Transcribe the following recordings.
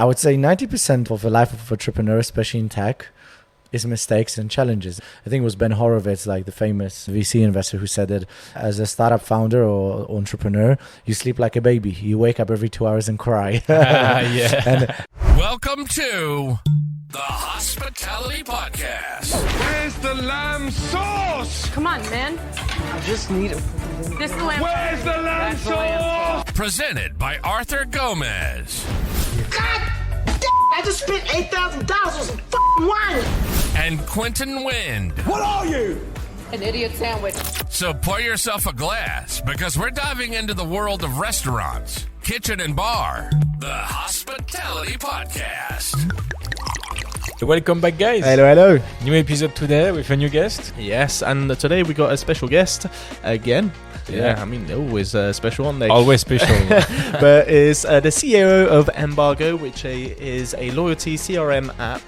I would say 90% of the life of an entrepreneur, especially in tech, is mistakes and challenges. I think it was Ben Horowitz, like the famous VC investor, who said that as a startup founder or entrepreneur, you sleep like a baby. You wake up every 2 hours and cry. Welcome to the Hospitality Podcast. Where's the lamb sauce? Come on, man. I just need it. This is the lamb. Where's the lamb sauce? Presented by Arthur Gomez. God damn, I just spent $8,000 on some fucking wine. And Quentin Wind. What are you? An idiot sandwich. So pour yourself a glass because we're diving into the world of restaurants, kitchen and bar. The Hospitality Podcast. Welcome back, guys. Hello. New episode today with a new guest. Yes, and today we got a special guest again. Yeah, I mean, they're always special, aren't they? Always special. But is the CEO of Embargo, which is a loyalty CRM app.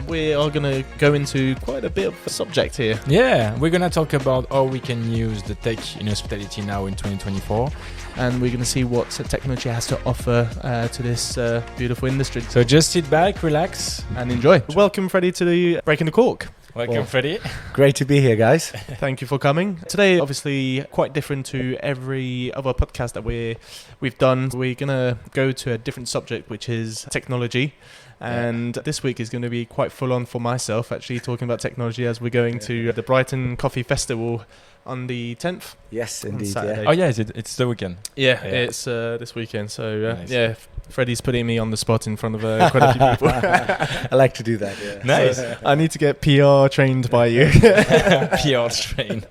We are going to go into quite a bit of a subject here. Yeah, we're going to talk about how we can use the tech in hospitality now in 2024. And we're going to see what technology has to offer to this beautiful industry. So just sit back, relax, And enjoy. Welcome, Freddie, to the Breaking the Cork. Welcome, Freddie. Great to be here, guys. Thank you for coming. Today, obviously, quite different to every other podcast that we've done. We're going to go to a different subject, which is technology. And this week is going to be quite full on for myself, actually, talking about technology as we're going to the Brighton Coffee Festival on the 10th. Yes, indeed. Saturday. Yeah. Oh, yeah, it's the weekend. Yeah, it's this weekend. So, Nice. Freddie's putting me on the spot in front of quite a few people. I like to do that. Yeah. Nice. I need to get PR trained by you. PR train.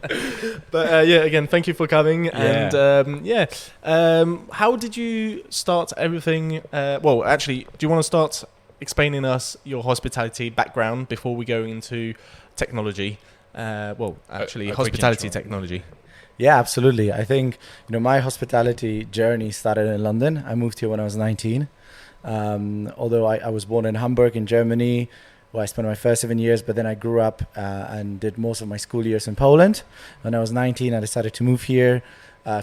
But again, thank you for coming. Yeah. And how did you start everything? Well, actually, do you want to start explaining us your hospitality background before we go into technology? Hospitality technology. Yeah, absolutely. I think, my hospitality journey started in London. I moved here when I was 19. Although I was born in Hamburg in Germany, where I spent my first 7 years, but then I grew up and did most of my school years in Poland. When I was 19, I decided to move here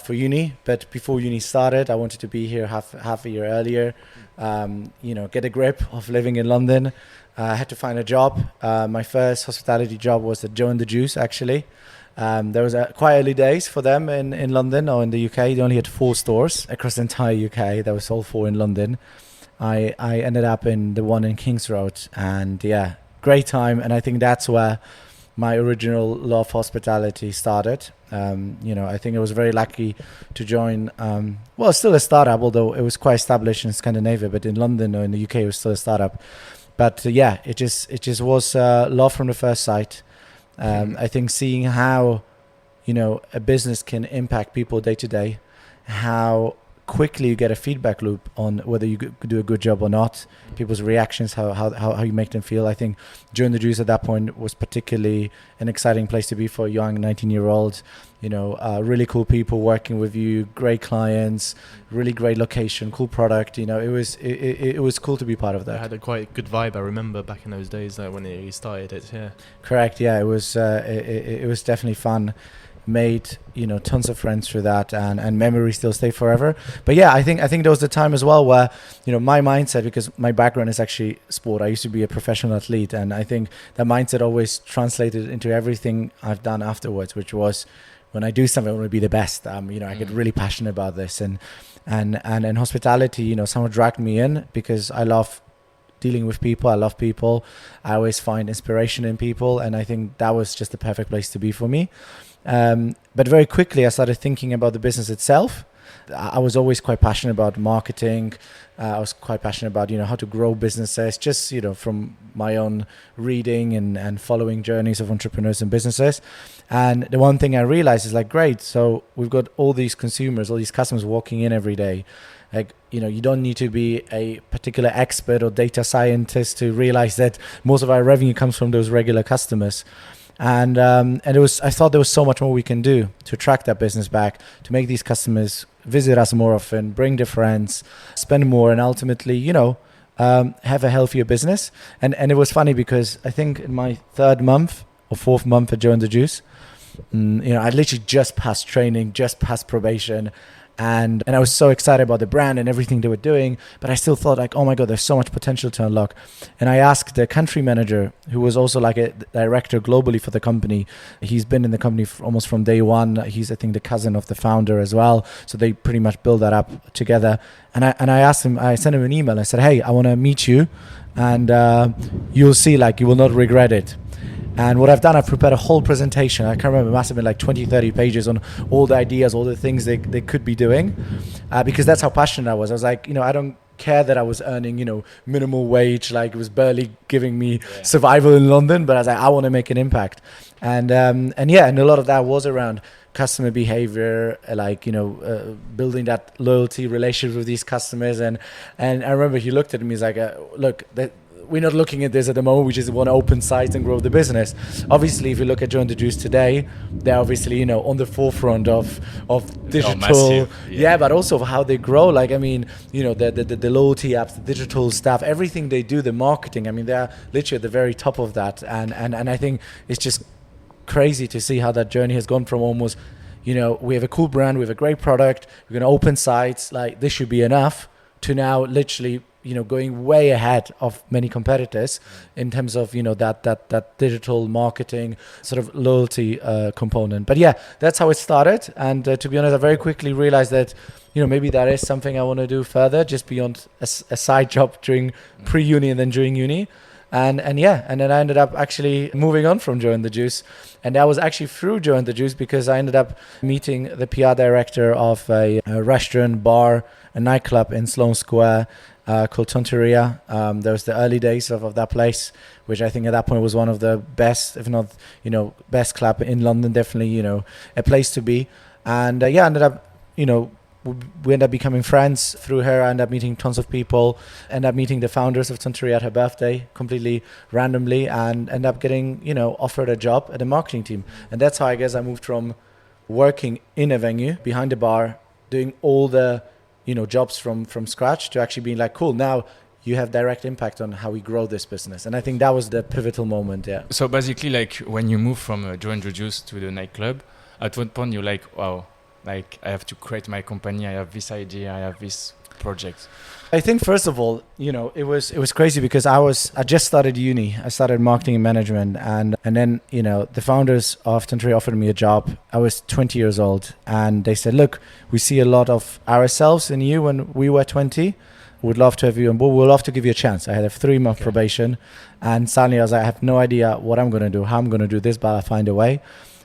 for uni. But before uni started, I wanted to be here half a year earlier, get a grip of living in London. I had to find a job. My first hospitality job was at Joe and the Juice, actually. There was quite early days for them in London or in the UK. They only had 4 stores across the entire UK. There was all 4 in London. I ended up in the one in Kings Road, and great time. And I think that's where my original love for hospitality started. I think I was very lucky to join, still a startup, although it was quite established in Scandinavia, but in London or in the UK, it was still a startup. But it just was love from the first sight. I think seeing how, a business can impact people day to day, how quickly you get a feedback loop on whether you do a good job or not, people's reactions, how you make them feel. I think Joe the Juice at that point was particularly an exciting place to be for a young 19-year-old. Really cool people working with you, great clients, really great location, cool product. It was cool to be part of that. I had a quite good vibe. I remember back in those days when you started it. Yeah, correct. Yeah, it was definitely fun. Made tons of friends through that, and memories still stay forever. But I think there was the time as well where my mindset, because my background is actually sport. I used to be a professional athlete, and I think that mindset always translated into everything I've done afterwards, which was when I do something, I want to be the best. I get really passionate about this, and in hospitality, someone dragged me in because I love dealing with people. I love people. I always find inspiration in people, and I think that was just the perfect place to be for me. But very quickly, I started thinking about the business itself. I was always quite passionate about marketing. I was quite passionate about, how to grow businesses, just, from my own reading and following journeys of entrepreneurs and businesses. And the one thing I realized is great. So we've got all these consumers, all these customers walking in every day. You don't need to be a particular expert or data scientist to realize that most of our revenue comes from those regular customers. And I thought there was so much more we can do to attract that business back, to make these customers visit us more often, bring their friends, spend more, and ultimately, have a healthier business. And it was funny because I think in my 3rd month or 4th month at Joe and the Juice, I literally just passed training, just passed probation, And I was so excited about the brand and everything they were doing, but I still thought like, oh my God, there's so much potential to unlock. And I asked the country manager, who was also like a director globally for the company. He's been in the company almost from day one. He's, I think, the cousin of the founder as well. So they pretty much built that up together. And I asked him, I sent him an email. I said, hey, I want to meet you, and you'll see, like, you will not regret it. And what I've done, I've prepared a whole presentation. I can't remember, it must have been like 20, 30 pages on all the ideas, all the things they could be doing, because that's how passionate I was. I was like, I don't care that I was earning, minimal wage, like it was barely giving me survival in London, but I was like, I want to make an impact. And a lot of that was around customer behavior, like, building that loyalty relationship with these customers. And I remember he looked at me, he's like, look, we're not looking at this at the moment. We just want to open sites and grow the business. Obviously, if you look at Joe and the Juice today, they're obviously, on the forefront of digital. Massive, but also of how they grow. Like, I mean, the loyalty apps, the digital stuff, everything they do, the marketing. I mean, they're literally at the very top of that. And I think it's just crazy to see how that journey has gone from almost, we have a cool brand, we have a great product, we're going to open sites, like this should be enough, to now literally going way ahead of many competitors in terms of, that digital marketing sort of loyalty component. But yeah, that's how it started. And to be honest, I very quickly realized that, maybe that is something I want to do further, just beyond a side job during pre-uni and then during uni. And then I ended up actually moving on from Joe and the Juice. And that was actually through Joe and the Juice, because I ended up meeting the PR director of a restaurant, bar, a nightclub in Sloane Square, called Tonteria. There was the early days of that place, which I think at that point was one of the best, if not, best club in London, definitely, a place to be. And ended up, we ended up becoming friends through her. I ended up meeting tons of people, ended up meeting the founders of Tonteria at her birthday completely randomly, and ended up getting, offered a job at the marketing team. And that's how I guess I moved from working in a venue behind the bar, doing all the jobs from scratch, to actually being like, cool, now you have direct impact on how we grow this business. And I think that was the pivotal moment. Yeah. So basically, like when you move from Joe and the Juice to the nightclub, at what point you're like, wow, like I have to create my company, I have this idea, I have this project? I think first of all, it was crazy because I just started uni. I started marketing and management, and then the founders of Tonteria offered me a job. I was 20 years old, and they said, look, we see a lot of ourselves in you when we were 20. We'd love to have you on board. We'd love to give you a chance. I had a 3-month probation, and suddenly I was like, I have no idea what I'm going to do, how I'm going to do this, but I'll find a way.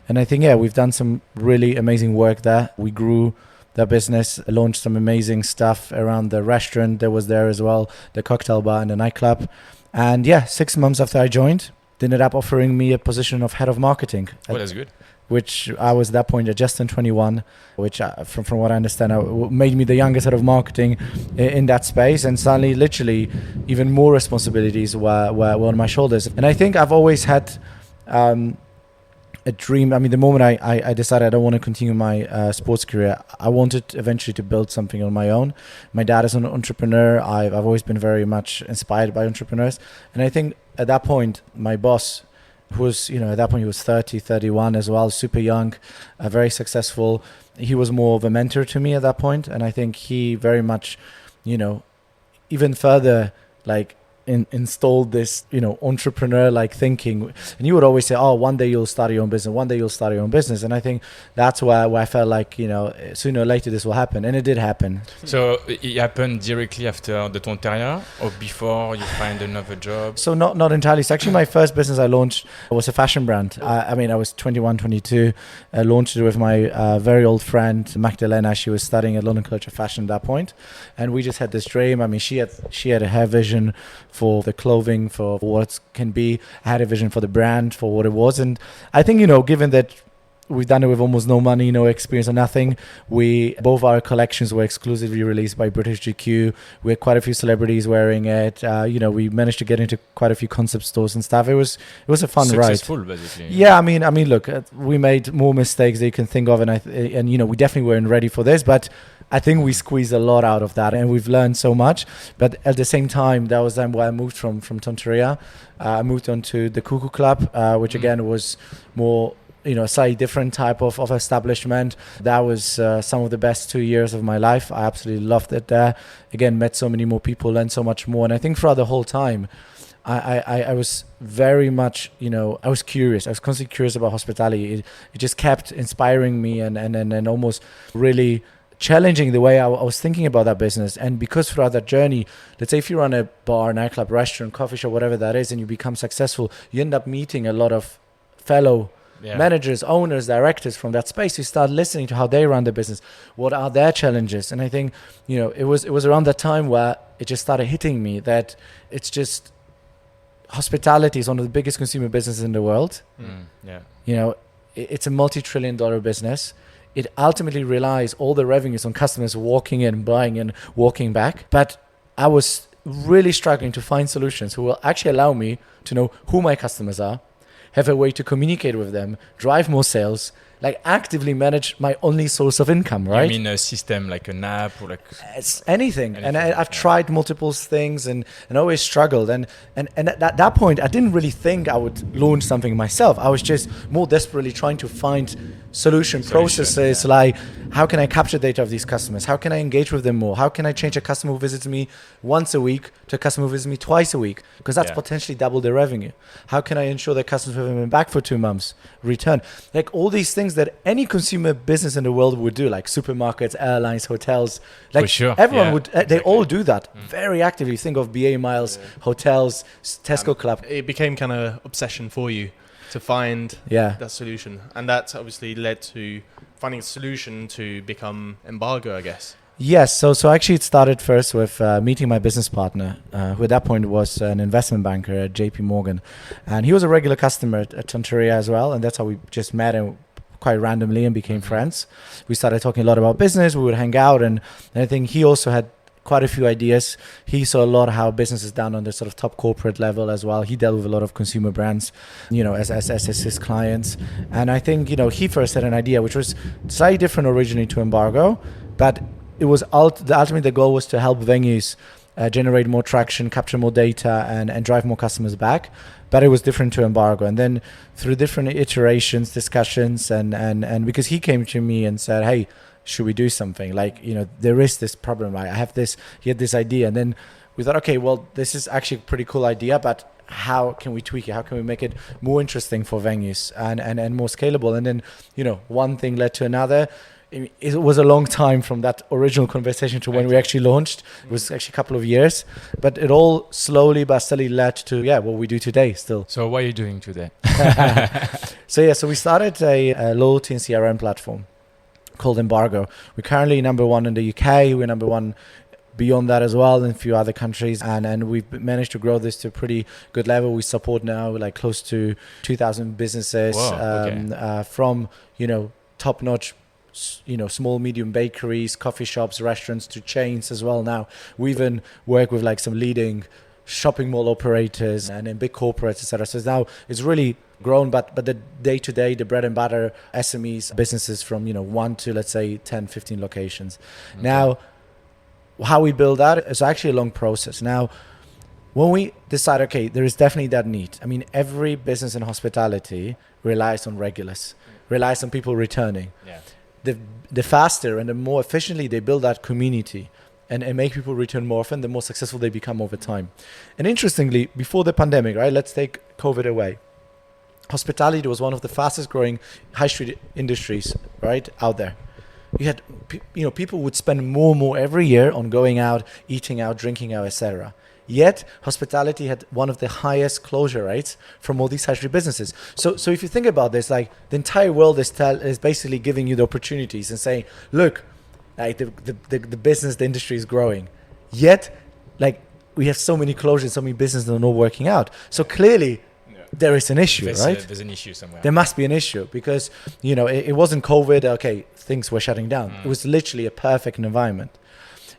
And I think, we've done some really amazing work there. We grew the business, launched some amazing stuff around the restaurant that was there as well, the cocktail bar and the nightclub. And 6 months after I joined, they ended up offering me a position of head of marketing. Oh, that's good. Which I was at that point just turned 21, which from what I understand, made me the youngest head of marketing in that space. And suddenly, literally, even more responsibilities were on my shoulders. And I think I've always had a dream. I mean, the moment I decided I don't want to continue my sports career, I wanted eventually to build something on my own. My dad is an entrepreneur. I've always been very much inspired by entrepreneurs. And I think at that point, my boss, who was, at that point he was 30, 31 as well, super young, very successful. He was more of a mentor to me at that point. And I think he very much, even further, like, installed this entrepreneur-like thinking. And you would always say, oh, one day you'll start your own business, and I think that's where I felt like sooner or later this will happen, and it did happen. So it happened directly after the Tonteria, or before you find another job? So not entirely. So actually my first business I launched was a fashion brand. I was 21, 22. I launched it with my very old friend Magdalena. She was studying at London College of Fashion at that point, and we just had this dream. I mean, she had her vision for the clothing, for what it can be. I had a vision for the brand, for what it was. And I think, given that we've done it with almost no money, no experience or nothing, both our collections were exclusively released by British GQ. We had quite a few celebrities wearing it. We managed to get into quite a few concept stores and stuff. It was a fun ride. Successful, basically. Yeah, I mean, look, we made more mistakes than you can think of, and we definitely weren't ready for this, but I think we squeezed a lot out of that, and we've learned so much. But at the same time, that was then where I moved from Tonteria. I moved on to the Cuckoo Club, which again was more a slightly different type of establishment. That was some of the best 2 years of my life. I absolutely loved it there. Again, met so many more people, learned so much more. And I think throughout the whole time, I was very much, I was curious. I was constantly curious about hospitality. It just kept inspiring me and almost really challenging the way I was thinking about that business. And because throughout that journey, let's say if you run a bar, nightclub, restaurant, coffee shop, whatever that is, and you become successful, you end up meeting a lot of fellow managers, owners, directors from that space. You start listening to how they run the business. What are their challenges? And I think, it was around that time where it just started hitting me that it's just hospitality is one of the biggest consumer businesses in the world. It's a multi-trillion-dollar business. It ultimately relies all the revenues on customers walking in, buying and walking back. But I was really struggling to find solutions who will actually allow me to know who my customers are, have a way to communicate with them, drive more sales, like actively manage my only source of income, right? You mean a system like an app or like it's anything. And I've tried multiple things and always struggled. And at that point, I didn't really think I would launch something myself. I was just more desperately trying to find solution processes like how can I capture data of these customers? How can I engage with them more? How can I change a customer who visits me once a week to a customer who visits me twice a week? Because that's potentially double their revenue. How can I ensure that customers who have been back for 2 months return? Like all these things that any consumer business in the world would do, like supermarkets, airlines, hotels, like everyone would, they all do that very actively. Think of BA Miles, hotels, Tesco Club. It became kind of obsession for you to find that solution. And that's obviously led to finding a solution to become Embargo, I guess. Yes, so actually it started first with meeting my business partner, who at that point was an investment banker at JP Morgan. And he was a regular customer at Tonteria as well, and that's how we just met and quite randomly and became friends. We started talking a lot about business, we would hang out, and I think he also had quite a few ideas. He saw a lot of how business is done on the sort of top corporate level as well. He dealt with a lot of consumer brands, as his clients. And I think, he first had an idea which was slightly different originally to Embargo, but it was ultimately the goal was to help venues generate more traction, capture more data, and drive more customers back. But it was different to Embargo. And then through different iterations, discussions, and because he came to me and said, hey, should we do something? Like, there is this problem, right? He had this idea. And then we thought, okay, well, this is actually a pretty cool idea, but how can we tweak it? How can we make it more interesting for venues and more scalable? And then, one thing led to another. It was a long time from that original conversation to when we actually launched. It was actually a couple of years, but it all slowly but steadily led to what we do today still. So what are you doing today? So we started a loyalty and CRM platform called Embargo. We're currently number 1 in the UK. We're number 1 beyond that as well in a few other countries, and we've managed to grow this to a pretty good level. We support now like close to 2,000 businesses. From top-notch small, medium bakeries, coffee shops, restaurants to chains as well now. We even work with like some leading shopping mall operators and in big corporates, etc. So now it's really grown, but the day-to-day, the bread and butter SMEs, businesses from 1 to let's say 10, 15 locations. Okay. Now, how we build that is actually a long process. Now, when we decide, okay, there is definitely that need. I mean, every business in hospitality relies on regulars, relies on people returning. Yeah. The faster and the more efficiently they build that community and make people return more often, the more successful they become over time. And interestingly, before the pandemic, right, let's take COVID away. Hospitality was one of the fastest growing high street industries, right, out there. You had, people would spend more every year on going out, eating out, drinking out, etc. Yet, hospitality had one of the highest closure rates from all these high street businesses. So if you think about this, like the entire world is basically giving you the opportunities and saying, look, like the business, the industry is growing. Yet, like we have so many closures, so many businesses that are not working out. So clearly, there is an issue, right? There's an issue somewhere. There must be an issue because, it wasn't COVID, okay, things were shutting down. It was literally a perfect environment.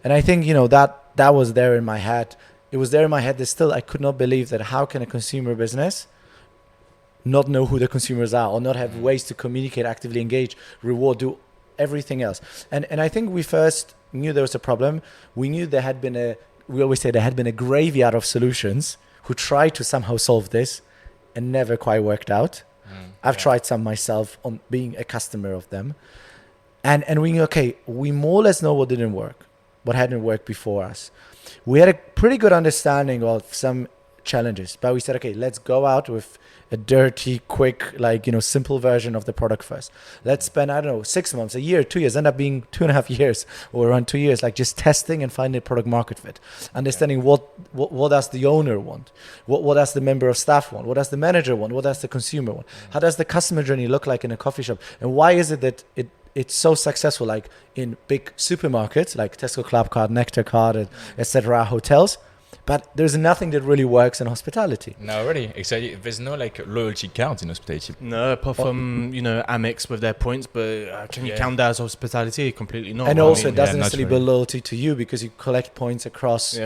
And I think, that was there in my head. It was there in my head that still I could not believe that how can a consumer business not know who the consumers are or not have ways to communicate, actively engage, reward, do everything else. And I think we first knew there was a problem. We knew we always say there had been a graveyard of solutions who tried to somehow solve this and never quite worked out. I've tried some myself on being a customer of them. And we more or less know what didn't work, what hadn't worked before us. We had a pretty good understanding of some challenges, but we said, okay, let's go out with a dirty, quick, simple version of the product first. Let's spend, 6 months, a year, 2 years, end up being 2.5 years or around 2 years, just testing and finding product market fit, understanding what does the owner want, what does the member of staff want, what does the manager want, what does the consumer want, how does the customer journey look like in a coffee shop, and why is it that it's so successful, like in big supermarkets, like Tesco Clubcard, Nectar Card, etc., hotels, but there's nothing that really works in hospitality. No, really. Exactly. There's no loyalty cards in hospitality. No, apart from Amex with their points, but can you count that as hospitality? Completely not. And also, it doesn't not necessarily really. build loyalty to you because you collect points across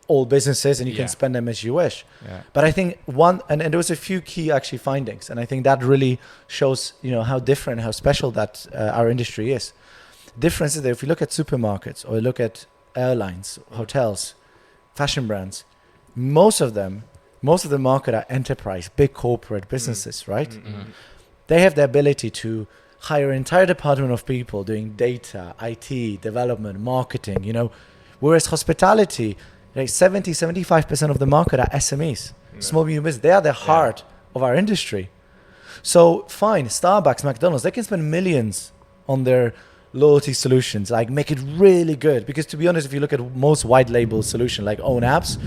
all businesses and you can spend them as you wish. Yeah. But I think and there was a few key actually findings, and I think that really shows how different, how special that our industry is. Difference is that if you look at supermarkets or you look at airlines, hotels, fashion brands, most of the market are enterprise, big corporate businesses, right? Mm-hmm. They have the ability to hire an entire department of people doing data, IT, development, marketing, whereas hospitality, 75% of the market are SMEs, small medium business. They are the heart of our industry. So fine, Starbucks, McDonald's, they can spend millions on their loyalty solutions, make it really good. Because to be honest, if you look at most white label solutions like own apps,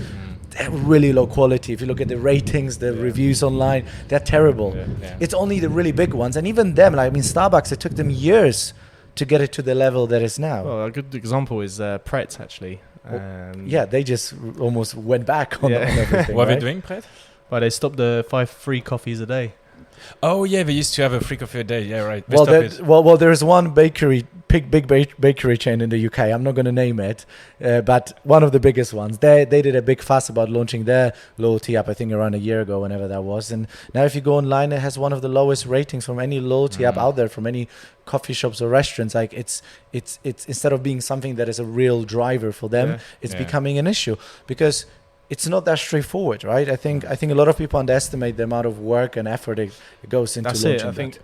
they're really low quality. If you look at the ratings, the reviews online, they're terrible. It's only the really big ones. And even them, Starbucks, it took them years to get it to the level that it's now. Well, a good example is Pret, actually. They just almost went back on everything. What are right? they doing, Pret? Well, they stopped the 5 free coffees a day. Oh yeah, they used to have a free coffee a day. Yeah, right. They Well, stopped it. there's one big bakery chain in the UK. I'm not going to name it, but one of the biggest ones. They did a big fuss about launching their loyalty app, I think around a year ago, whenever that was. And now if you go online, it has one of the lowest ratings from any loyalty app out there, from any coffee shops or restaurants. It's instead of being something that is a real driver for them, it's becoming an issue because it's not that straightforward, right? I think a lot of people underestimate the amount of work and effort it goes into launching That's it. I think,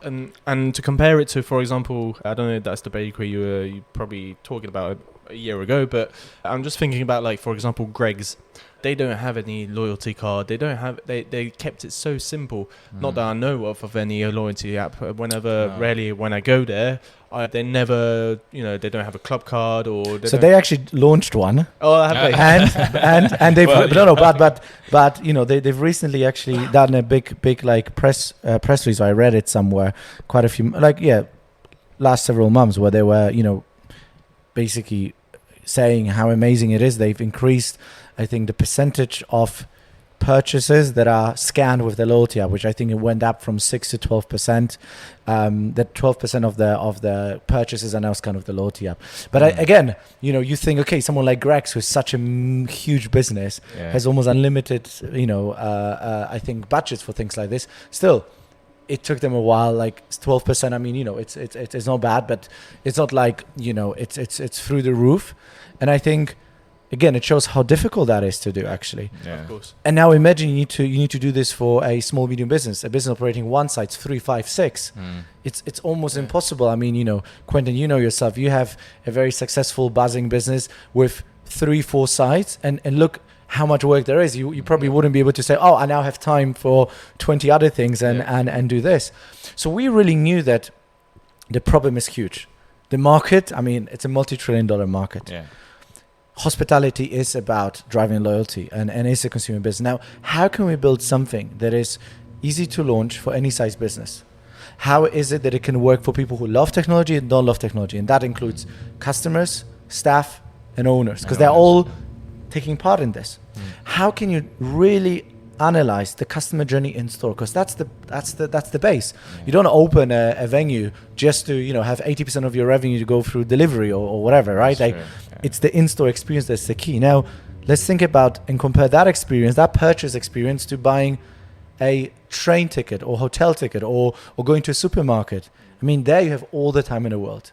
and to compare it to, for example, I don't know if that's the bakery you were probably talking about a year ago, but I'm just thinking about, for example, Greg's. They don't have any loyalty card. They kept it so simple. Not that I know of any loyalty app. Rarely when I go there, they never, they don't have a club card or. They actually launched one. Oh, have they? and they've they've recently actually done a big press release. I read it somewhere. Quite a few last several months where they were basically saying how amazing it is. They've increased, I think, the percentage of purchases that are scanned with the loyalty app, which I think it went up from 6 to 12%. That 12% of the purchases are now scanned with the loyalty app. But again, you think, okay, someone like Greg's, who's such a huge business, has almost unlimited, I think, budgets for things like this. Still, it took them a while. 12%. I mean, it's not bad, but it's not it's through the roof. And I think, again, it shows how difficult that is to do, actually. Yeah. Of course. And now imagine you need to do this for a small medium business, a business operating one site, 3, 5, 6. It's almost impossible. I mean, Quentin, yourself, you have a very successful buzzing business with 3, 4 sites, and look how much work there is. You probably wouldn't be able to say, oh, I now have time for 20 other things and do this. So we really knew that the problem is huge. The market, I mean, it's a multi-trillion-dollar market. Yeah. Hospitality is about driving loyalty and is a consumer business. Now, how can we build something that is easy to launch for any size business? How is it that it can work for people who love technology and don't love technology? And that includes customers, staff, and owners, because they're all taking part in this. How can you really analyze the customer journey in store? Because that's the base. You don't open a venue just to have 80% of your revenue to go through delivery or whatever, right? It's the in-store experience that's the key. Now, let's think about and compare that experience, that purchase experience, to buying a train ticket or hotel ticket or going to a supermarket. I mean, there you have all the time in the world.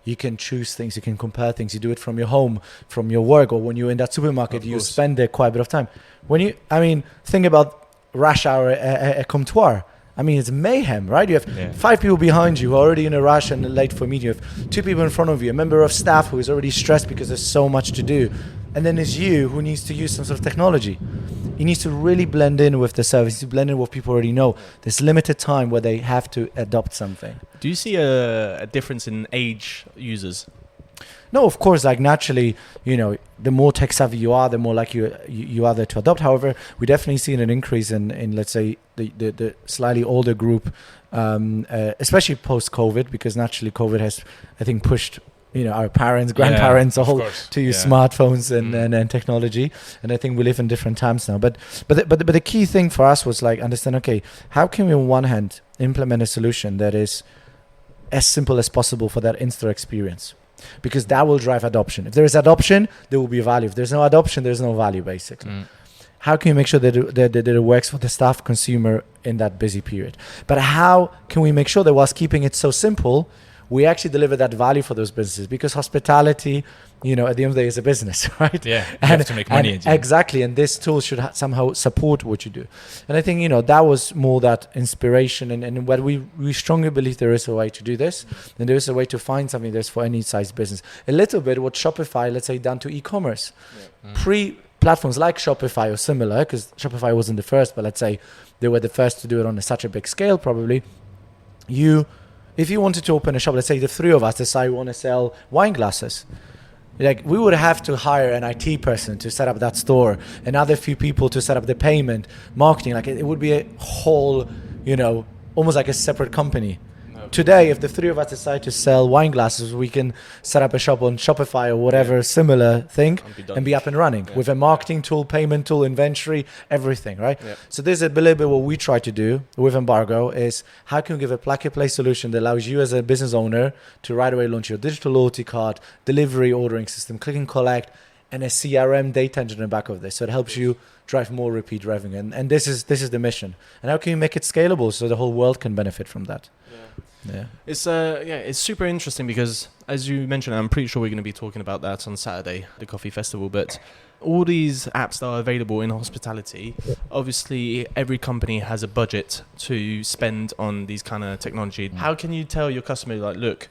You can choose things, you can compare things, you do it from your home, from your work, or when you're in that supermarket, you spend there quite a bit of time. Think about rush hour at Comptoir. I mean, it's mayhem, right? You have 5 people behind you who are already in a rush and late for a meeting. You have 2 people in front of you, a member of staff who is already stressed because there's so much to do. And then there's you who needs to use some sort of technology. He needs to really blend in with the service, to blend in with what people already know. There's limited time where they have to adopt something. Do you see a difference in age users? No, of course, like naturally, the more tech savvy you are, the more likely you are there to adopt. However, we definitely see an increase in let's say, the slightly older group, especially post-COVID, because naturally COVID has, I think, pushed our parents, grandparents, all to use smartphones and technology. And I think we live in different times now. But the key thing for us was like understand, okay, how can we on one hand implement a solution that is as simple as possible for that in-store experience? Because that will drive adoption. If there is adoption, there will be value. If there's no adoption, there's no value, basically. How can we make sure that it works for the staff consumer in that busy period? But how can we make sure that whilst keeping it so simple, we actually deliver that value for those businesses? Because hospitality, at the end of the day, is a business, right? Yeah, you have to make money. Exactly, and this tool should somehow support what you do. And I think, that was more that inspiration. And what we strongly believe there is a way to do this. And there is a way to find something that's for any size business. A little bit what Shopify, let's say, done to e-commerce. Pre-platforms like Shopify or similar, because Shopify wasn't the first, but let's say they were the first to do it on such a big scale, probably. If you wanted to open a shop, let's say the 3 of us decide we want to sell wine glasses, like we would have to hire an IT person to set up that store, another few people to set up the payment, marketing. Like it would be a whole, almost like a separate company. Today, if the 3 of us decide to sell wine glasses, we can set up a shop on Shopify or whatever similar thing and be up and running with a marketing tool, payment tool, inventory, everything, right? So this is a little bit what we try to do with Embargo is how can we give a plug-and-play solution that allows you as a business owner to right away launch your digital loyalty card, delivery ordering system, click and collect, and a CRM data engine in the back of this. So it helps you drive more repeat revenue. And this is the mission. And how can you make it scalable so the whole world can benefit from that? It's super interesting because, as you mentioned, I'm pretty sure we're going to be talking about that on Saturday, the coffee festival. But all these apps that are available in hospitality, obviously every company has a budget to spend on these kind of technology. How can you tell your customer, like, look,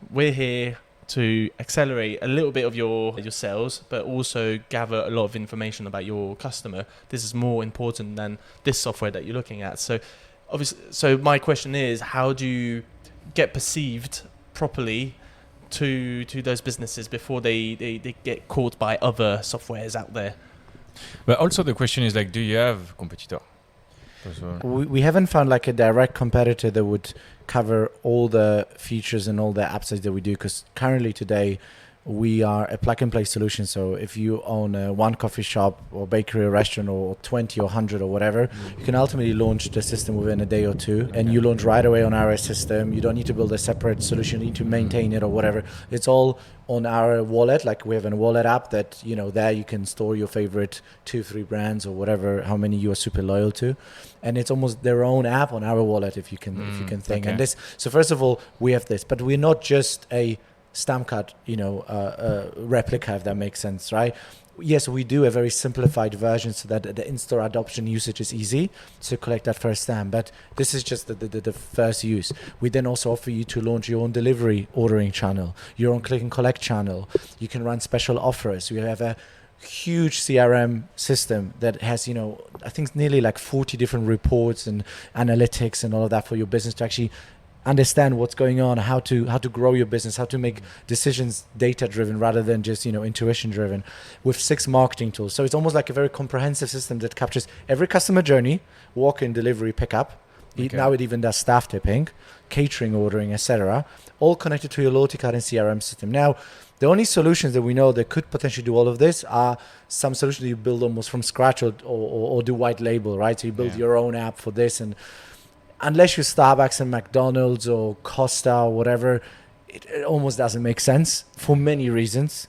we're here to accelerate a little bit of your sales, but also gather a lot of information about your customer? This is more important than this software that you're looking at. So obviously, my question is, how do you get perceived properly to those businesses before they get caught by other softwares out there? But also the question is like, do you have competitor? We haven't found like a direct competitor that would cover all the features and all the apps that we do, because currently today we are a plug-and-play solution. So if you own one coffee shop or bakery or restaurant or 20 or 100 or whatever, you can ultimately launch the system within a day or two, and you launch right away on our system. You don't need to build a separate solution, you need to maintain it or whatever. It's all on our wallet. Like we have a wallet app that, there you can store your favorite 2-3 brands or whatever, how many you are super loyal to. And it's almost their own app on our wallet, if you can think. Okay. And this, so first of all, we have this, but we're not just a stamp card, replica, if that makes sense, right? Yes, we do a very simplified version so that the in-store adoption usage is easy to collect that first stamp. But this is just the first use. We then also offer you to launch your own delivery ordering channel, your own click and collect channel. You can run special offers. We have a huge CRM system that has, I think nearly like 40 different reports and analytics and all of that for your business to actually understand what's going on, how to grow your business, how to make decisions data driven rather than just intuition driven, with 6 marketing tools. So it's almost like a very comprehensive system that captures every customer journey, walk-in, delivery, pickup. Now it even does staff tipping, catering, ordering, etc., all connected to your loyalty card and CRM system. Now, the only solutions that we know that could potentially do all of this are some solutions that you build almost from scratch or do white label, right? So you build your own app for this, and unless you're Starbucks and McDonald's or Costa or whatever, it almost doesn't make sense for many reasons.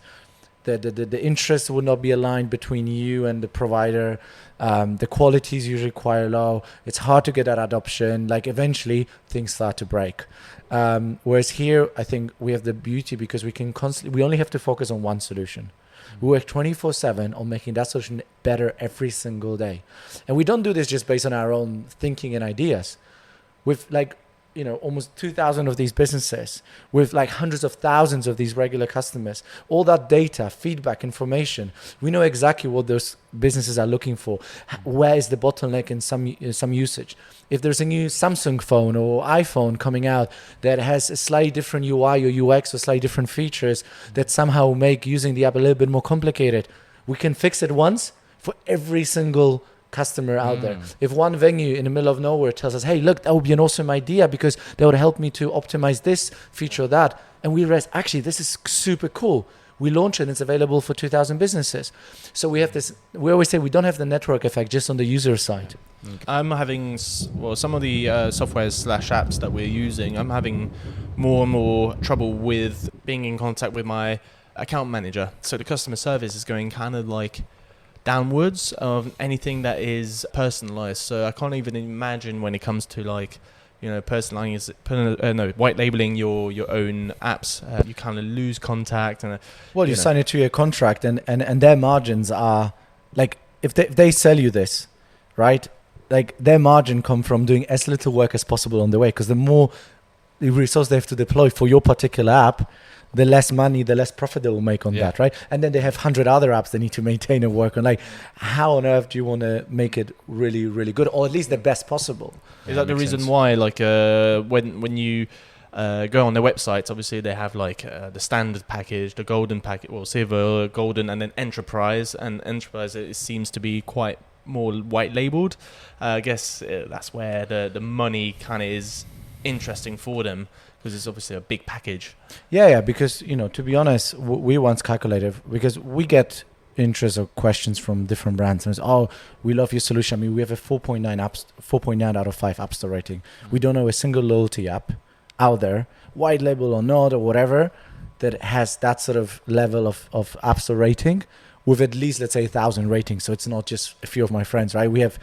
The interest would not be aligned between you and the provider. The quality is usually quite low. It's hard to get that adoption. Like eventually things start to break. Whereas here, I think we have the beauty because we only have to focus on one solution. We work 24/7 on making that solution better every single day. And we don't do this just based on our own thinking and ideas. with like, almost 2,000 of these businesses, with like hundreds of thousands of these regular customers, all that data, feedback, information, we know exactly what those businesses are looking for. Where is the bottleneck in some usage? If there's a new Samsung phone or iPhone coming out that has a slightly different UI or UX or slightly different features that somehow make using the app a little bit more complicated, we can fix it once for every single customer out there. If one venue in the middle of nowhere tells us, hey, look, that would be an awesome idea because that would help me to optimize this feature or that, and we realize, actually, this is super cool. We launch it and it's available for 2,000 businesses. So we have this, we always say we don't have the network effect just on the user side. I'm having, some of the software/apps that we're using, I'm having more and more trouble with being in contact with my account manager. So the customer service is going kind of like downwards of anything that is personalized. So I can't even imagine when it comes to like, personalizing, white labeling your own apps. You kind of lose contact. And you sign a 2-year contract, and their margins are like, if they sell you this, right? Like their margin come from doing as little work as possible on the way, because the more the resource they have to deploy for your particular app, the less money, the less profit they will make on that, right? And then they have 100 other apps they need to maintain and work on. Like, how on earth do you want to make it really, really good, or at least the best possible? Is that the reason why, like, when you go on their websites, obviously they have like the standard package, the golden package, well, silver, golden, and then enterprise. And enterprise, it seems to be quite more white labeled. I guess that's where the money kind of is interesting for them, because it's obviously a big package. Yeah, because, to be honest, we once calculated, because we get interest or questions from different brands, and it's, oh, we love your solution. I mean, we have a 4.9 out of 5 App Store rating. We don't know a single loyalty app out there, white label or not or whatever, that has that sort of level of App Store rating with at least, let's say, 1,000 ratings. So it's not just a few of my friends, right? We have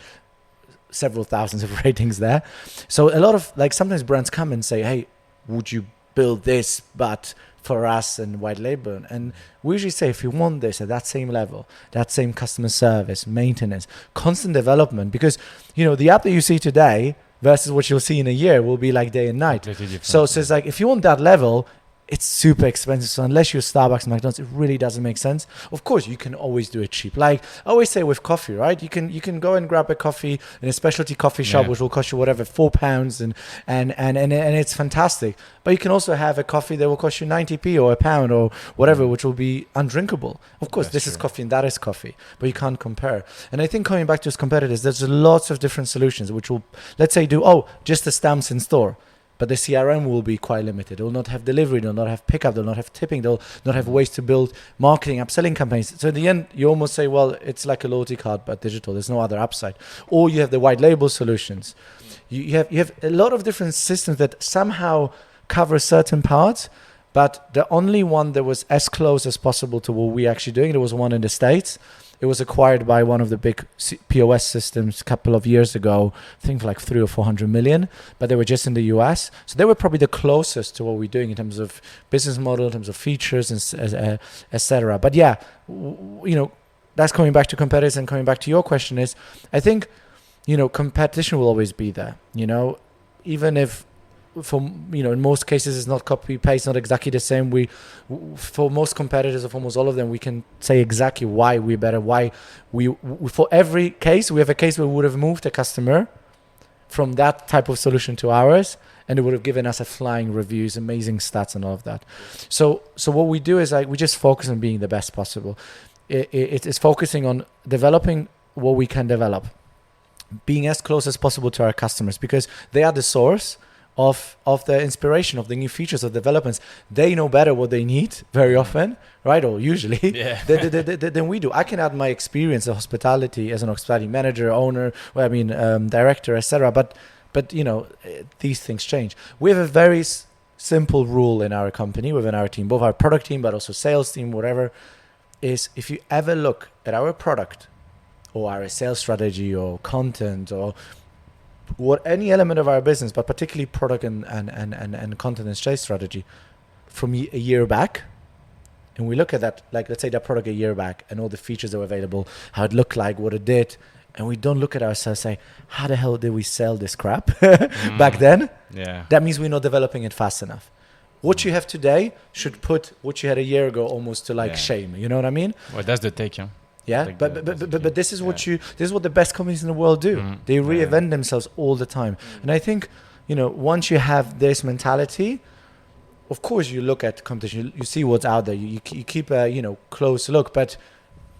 several thousands of ratings there. So a lot of, like, sometimes brands come and say, hey, would you build this but for us and white label? And we usually say, if you want this at that same level, that same customer service, maintenance, constant development, because the app that you see today versus what you'll see in a year will be like day and night. So it's like, if you want that level, it's super expensive. So unless you're Starbucks and McDonald's, it really doesn't make sense. Of course, you can always do it cheap. Like I always say with coffee, right? You can go and grab a coffee in a specialty coffee shop, which will cost you whatever, £4, and it's fantastic. But you can also have a coffee that will cost you 90p or £1 or whatever, which will be undrinkable. Of course, this is coffee and that is coffee, but you can't compare. And I think coming back to his competitors, there's lots of different solutions which will, let's say, do just the stamps in store. But the CRM will be quite limited. It will not have delivery, they'll not have pickup, they'll not have tipping, they'll not have ways to build marketing, upselling campaigns. So in the end, you almost say, well, it's like a loyalty card, but digital. There's no other upside. Or you have the white label solutions. You have a lot of different systems that somehow cover certain parts, but the only one that was as close as possible to what we're actually doing, there was one in the States. It was acquired by one of the big POS systems a couple of years ago, I think for like 300 or 400 million, but they were just in the US. So they were probably the closest to what we're doing in terms of business model, in terms of features, and etc. But yeah, that's coming back to competitors, and coming back to your question is, I think, competition will always be there, even if, in most cases it's not copy paste, not exactly the same. For most competitors, or for almost all of them, we can say exactly why we're better. Why we for every case, we have a case where we would have moved a customer from that type of solution to ours, and it would have given us a flying reviews, amazing stats, and all of that. So what we do is we just focus on being the best possible. It is focusing on developing what we can develop, being as close as possible to our customers, because they are the source of the inspiration, of the new features, of developments. They know better what they need very often, right? Or usually than we do. I can add my experience of hospitality as an hospitality manager, owner, director, etc. But these things change. We have a very simple rule in our company, within our team, both our product team, but also sales team, whatever, is if you ever look at our product or our sales strategy or content or any element of our business, but particularly product and content and sales strategy from a year back, and we look at that, like let's say that product a year back and all the features that were available, how it looked like, what it did, and we don't look at ourselves and say, how the hell did we sell this crap back then? Yeah. That means we're not developing it fast enough. What you have today should put what you had a year ago almost to like shame. You know what I mean? Well, that's the take, yeah. Yeah, Like but this is what this is what the best companies in the world do. They reinvent themselves all the time. And I think, once you have this mentality, of course you look at competition, you see what's out there, you keep a close look, but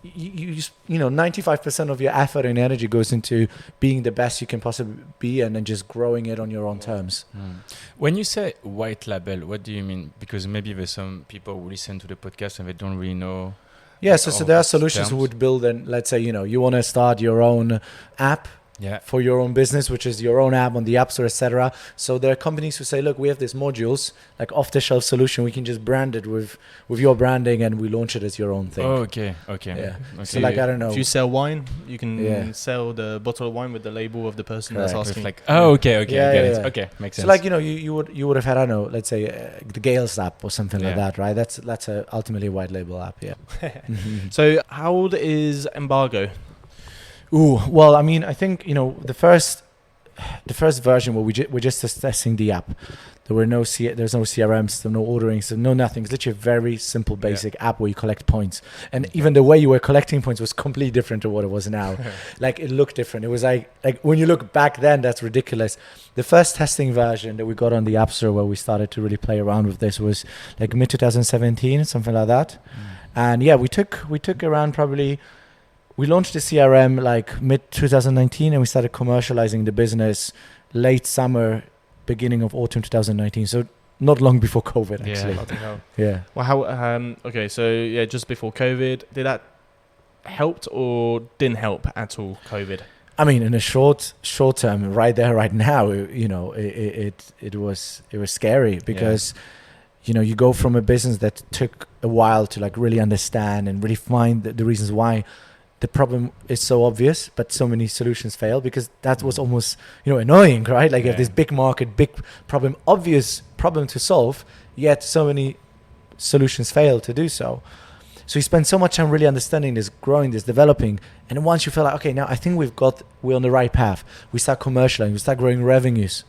you 95% of your effort and energy goes into being the best you can possibly be, and then just growing it on your own terms. When you say white label, what do you mean? Because maybe there's some people who listen to the podcast and they don't really know. Yeah, so there are solutions who would build, and let's say you want to start your own app for your own business, which is your own app on the App Store, etc. So there are companies who say, look, we have these modules, like off-the-shelf solution. We can just brand it with your branding, and we launch it as your own thing. Oh, okay. Yeah. Okay. So like, I don't know. If you sell wine, you can sell the bottle of wine with the label of the person that's asking. Like, okay. Yeah. Okay, makes sense. So like, you would have had, I don't know, let's say the Gales app or something like that, right? That's a ultimately white label app. Yeah. So how old is Embargo? Ooh, well, I mean, I think the first version where we're just testing the app. There were there's no CRMs, there's no ordering, so no nothing. It's literally a very simple, basic app where you collect points, and even the way you were collecting points was completely different to what it was now. Like, it looked different. It was like when you look back then, that's ridiculous. The first testing version that we got on the App Store, where we started to really play around with this, was like mid 2017, something like that. And yeah, we took around probably. We launched the CRM like mid 2019, and we started commercializing the business late summer, beginning of autumn 2019. So not long before COVID, actually. Yeah. Well, how? Okay, so yeah, just before COVID, did that helped or didn't help at all? COVID. I mean, in a short term, right there, right now, it was scary because. You go from a business that took a while to like really understand and really find the reasons why the problem is so obvious, but so many solutions fail, because that was almost, annoying, right? Like you have this big market, big problem, obvious problem to solve, yet so many solutions fail to do so. So you spend so much time really understanding this, growing this, developing. And once you feel like, okay, now I think we're on the right path. We start commercializing, we start growing revenues.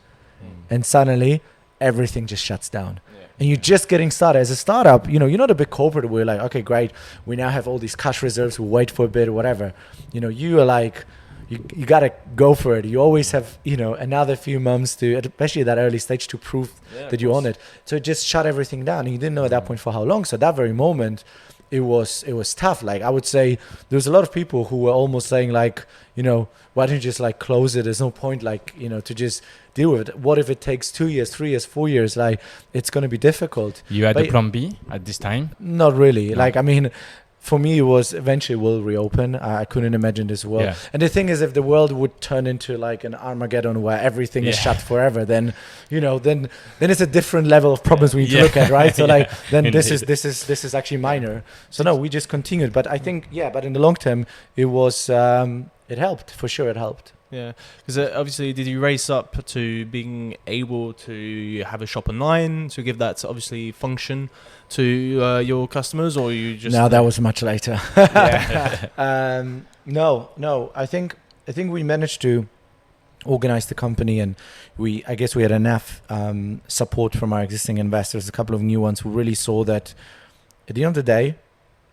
And suddenly everything just shuts down. And you're just getting started as a startup. You're not a big corporate where you're like, okay, great, we now have all these cash reserves, we'll wait for a bit or whatever. You are like, you got to go for it. You always have, another few months to, especially at that early stage, to prove that you're on it. So it just shut everything down. And you didn't know at that point for how long. So that very moment, it was tough. Like, I would say there was a lot of people who were almost saying like, why don't you just like close it? There's no point like, to just deal with it. What if it takes 2 years, 3 years, 4 years? Like, it's going to be difficult. You had a plan B at this time? Not really. No. Like, I mean, for me, it was eventually we'll reopen. I couldn't imagine this world. Yeah. And the thing is, if the world would turn into like an Armageddon where everything is shut forever, then then it's a different level of problems we need to look at, right? So like then this is actually minor. So no, we just continued. But I think but in the long term, it was it helped for sure. It helped. Yeah, because obviously, did you race up to being able to have a shop online to give that obviously function to your customers, or you just? No, that was much later. No. I think we managed to organize the company, and I guess we had enough support from our existing investors, a couple of new ones who really saw that at the end of the day,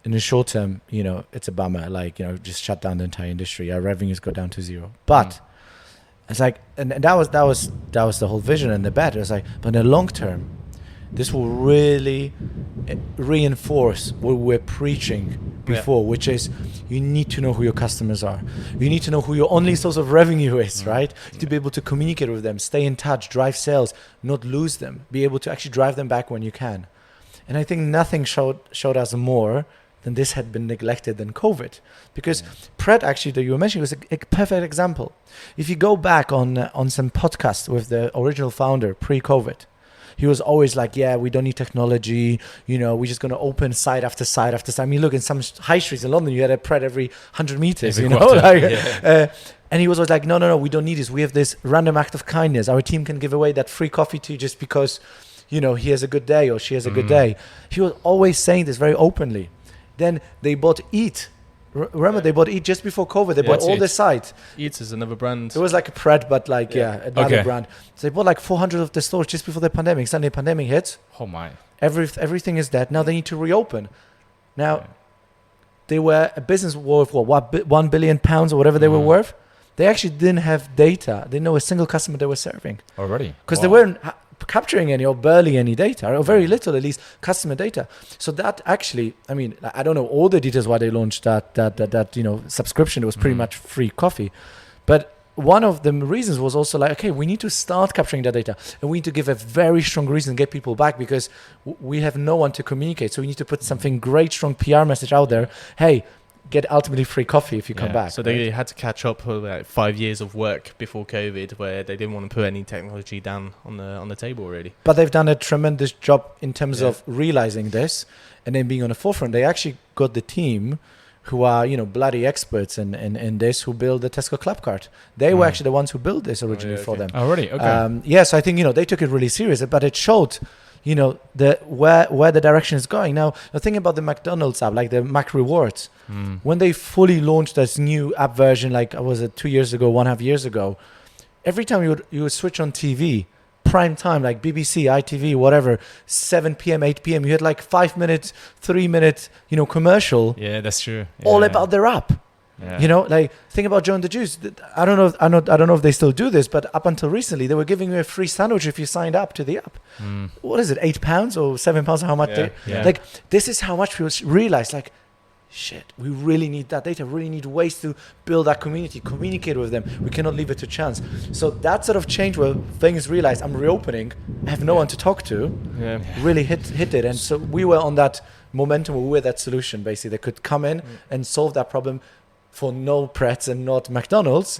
in the short term, it's a bummer. Like, just shut down the entire industry. Our revenues go down to zero. But it's like, and that was the whole vision and the bet. It was like, but in the long term, this will really reinforce what we're preaching before, which is you need to know who your customers are. You need to know who your only source of revenue is, right? To be able to communicate with them, stay in touch, drive sales, not lose them, be able to actually drive them back when you can. And I think nothing showed us more than this had been neglected than COVID. Because Pret, actually, that you were mentioning, was a perfect example. If you go back on some podcasts with the original founder pre-COVID, he was always like, we don't need technology, we're just going to open site after site after site. I mean, look, in some high streets in London, you had a Pret every 100 meters, and he was always like, no, we don't need this. We have this random act of kindness. Our team can give away that free coffee to you just because, he has a good day or she has a good day. He was always saying this very openly. Then they bought Eat, Remember, they bought Eat just before COVID. They bought What's all Eat? the site. Eats is another brand. It was like a Pred, but like, another Okay. brand. So they bought like 400 of the stores just before the pandemic. Suddenly the pandemic hits. Oh my. Everything is dead. Now they need to reopen. Now, they were a business worth, what, £1 billion or whatever they were worth. They actually didn't have data. They didn't know a single customer they were serving. Already? Because they weren't capturing any or barely any data, or very little at least customer data. So that actually, I mean, I don't know all the details why they launched that subscription. It was pretty much free coffee. But one of the reasons was also like, okay, we need to start capturing that data, and we need to give a very strong reason to get people back, because we have no one to communicate. So we need to put something great, strong PR message out there. Hey, get ultimately free coffee if you come back. So they had to catch up with like 5 years of work before COVID, where they didn't want to put any technology down on the table, really. But they've done a tremendous job in terms of realizing this and then being on the forefront. They actually got the team who are, bloody experts in this, who build the Tesco Club card. They were actually the ones who built this originally for them. Already? Okay. So I think, they took it really serious, but it showed, where the direction is going. Now, the thing about the McDonald's app, like the Mac Rewards, when they fully launched this new app version, like, was it 2 years ago, 1.5 years ago, every time you would switch on TV, prime time, like BBC, ITV, whatever, 7 p.m., 8 p.m., you had like 5 minutes, 3 minute, commercial. Yeah, that's true. All Yeah. about their app. Yeah. Like think about Joe and the Juice. I don't know if they still do this, but up until recently, they were giving you a free sandwich if you signed up to the app. What is it, £8 or £7? How much? Yeah. Like, this is how much people realize. Like, shit, we really need that data. Really need ways to build that community, communicate with them. We cannot leave it to chance. So that sort of change where things realize I'm reopening, I have no one to talk to. Yeah. Really hit it, and so we were on that momentum. We were that solution basically that could come in and solve that problem for no Pretz and not McDonald's,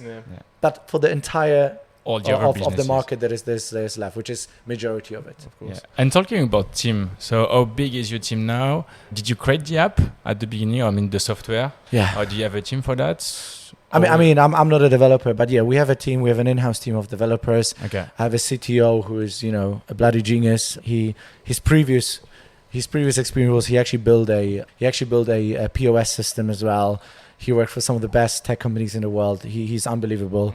but for the entire All the other of the businesses. market that is left, which is majority of it. Of course. Yeah. And talking about team, so how big is your team now? Did you create the app at the beginning? I mean, the software. Yeah. Or do you have a team for that? I mean, I'm not a developer, but yeah, we have a team. We have an in-house team of developers. Okay. I have a CTO who is, a bloody genius. His previous experience was he actually built a POS system as well. He worked for some of the best tech companies in the world. He's unbelievable.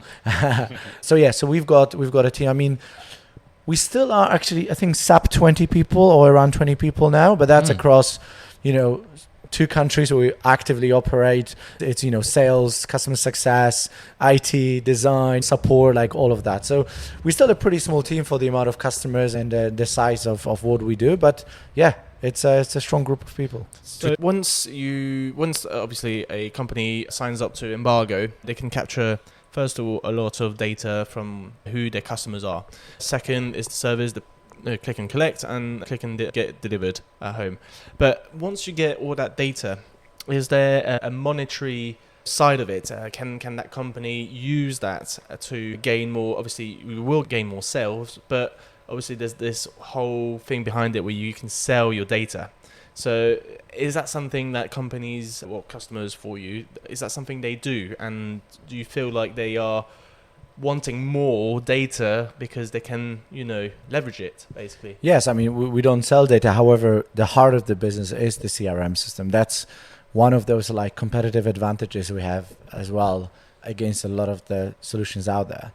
So we've got a team. I mean, we still are actually, I think, sub 20 people or around 20 people now, but that's across, 2 countries where we actively operate. It's, sales, customer success, IT, design, support, like all of that. So we're still a pretty small team for the amount of customers and the size of what we do. But yeah, it's a strong group of people. So once obviously a company signs up to Embargo, they can capture, first of all, a lot of data from who their customers are. Second is the service, the click and collect, and click and get delivered at home. But once you get all that data, is there a monetary side of it? Can that company use that to gain more? Obviously, we will gain more sales, but obviously there's this whole thing behind it where you can sell your data. So is that something that companies, or customers for you, is that something they do? And do you feel like they are wanting more data because they can, leverage it, basically? Yes, I mean, we don't sell data. However, the heart of the business is the CRM system. That's one of those like competitive advantages we have as well against a lot of the solutions out there,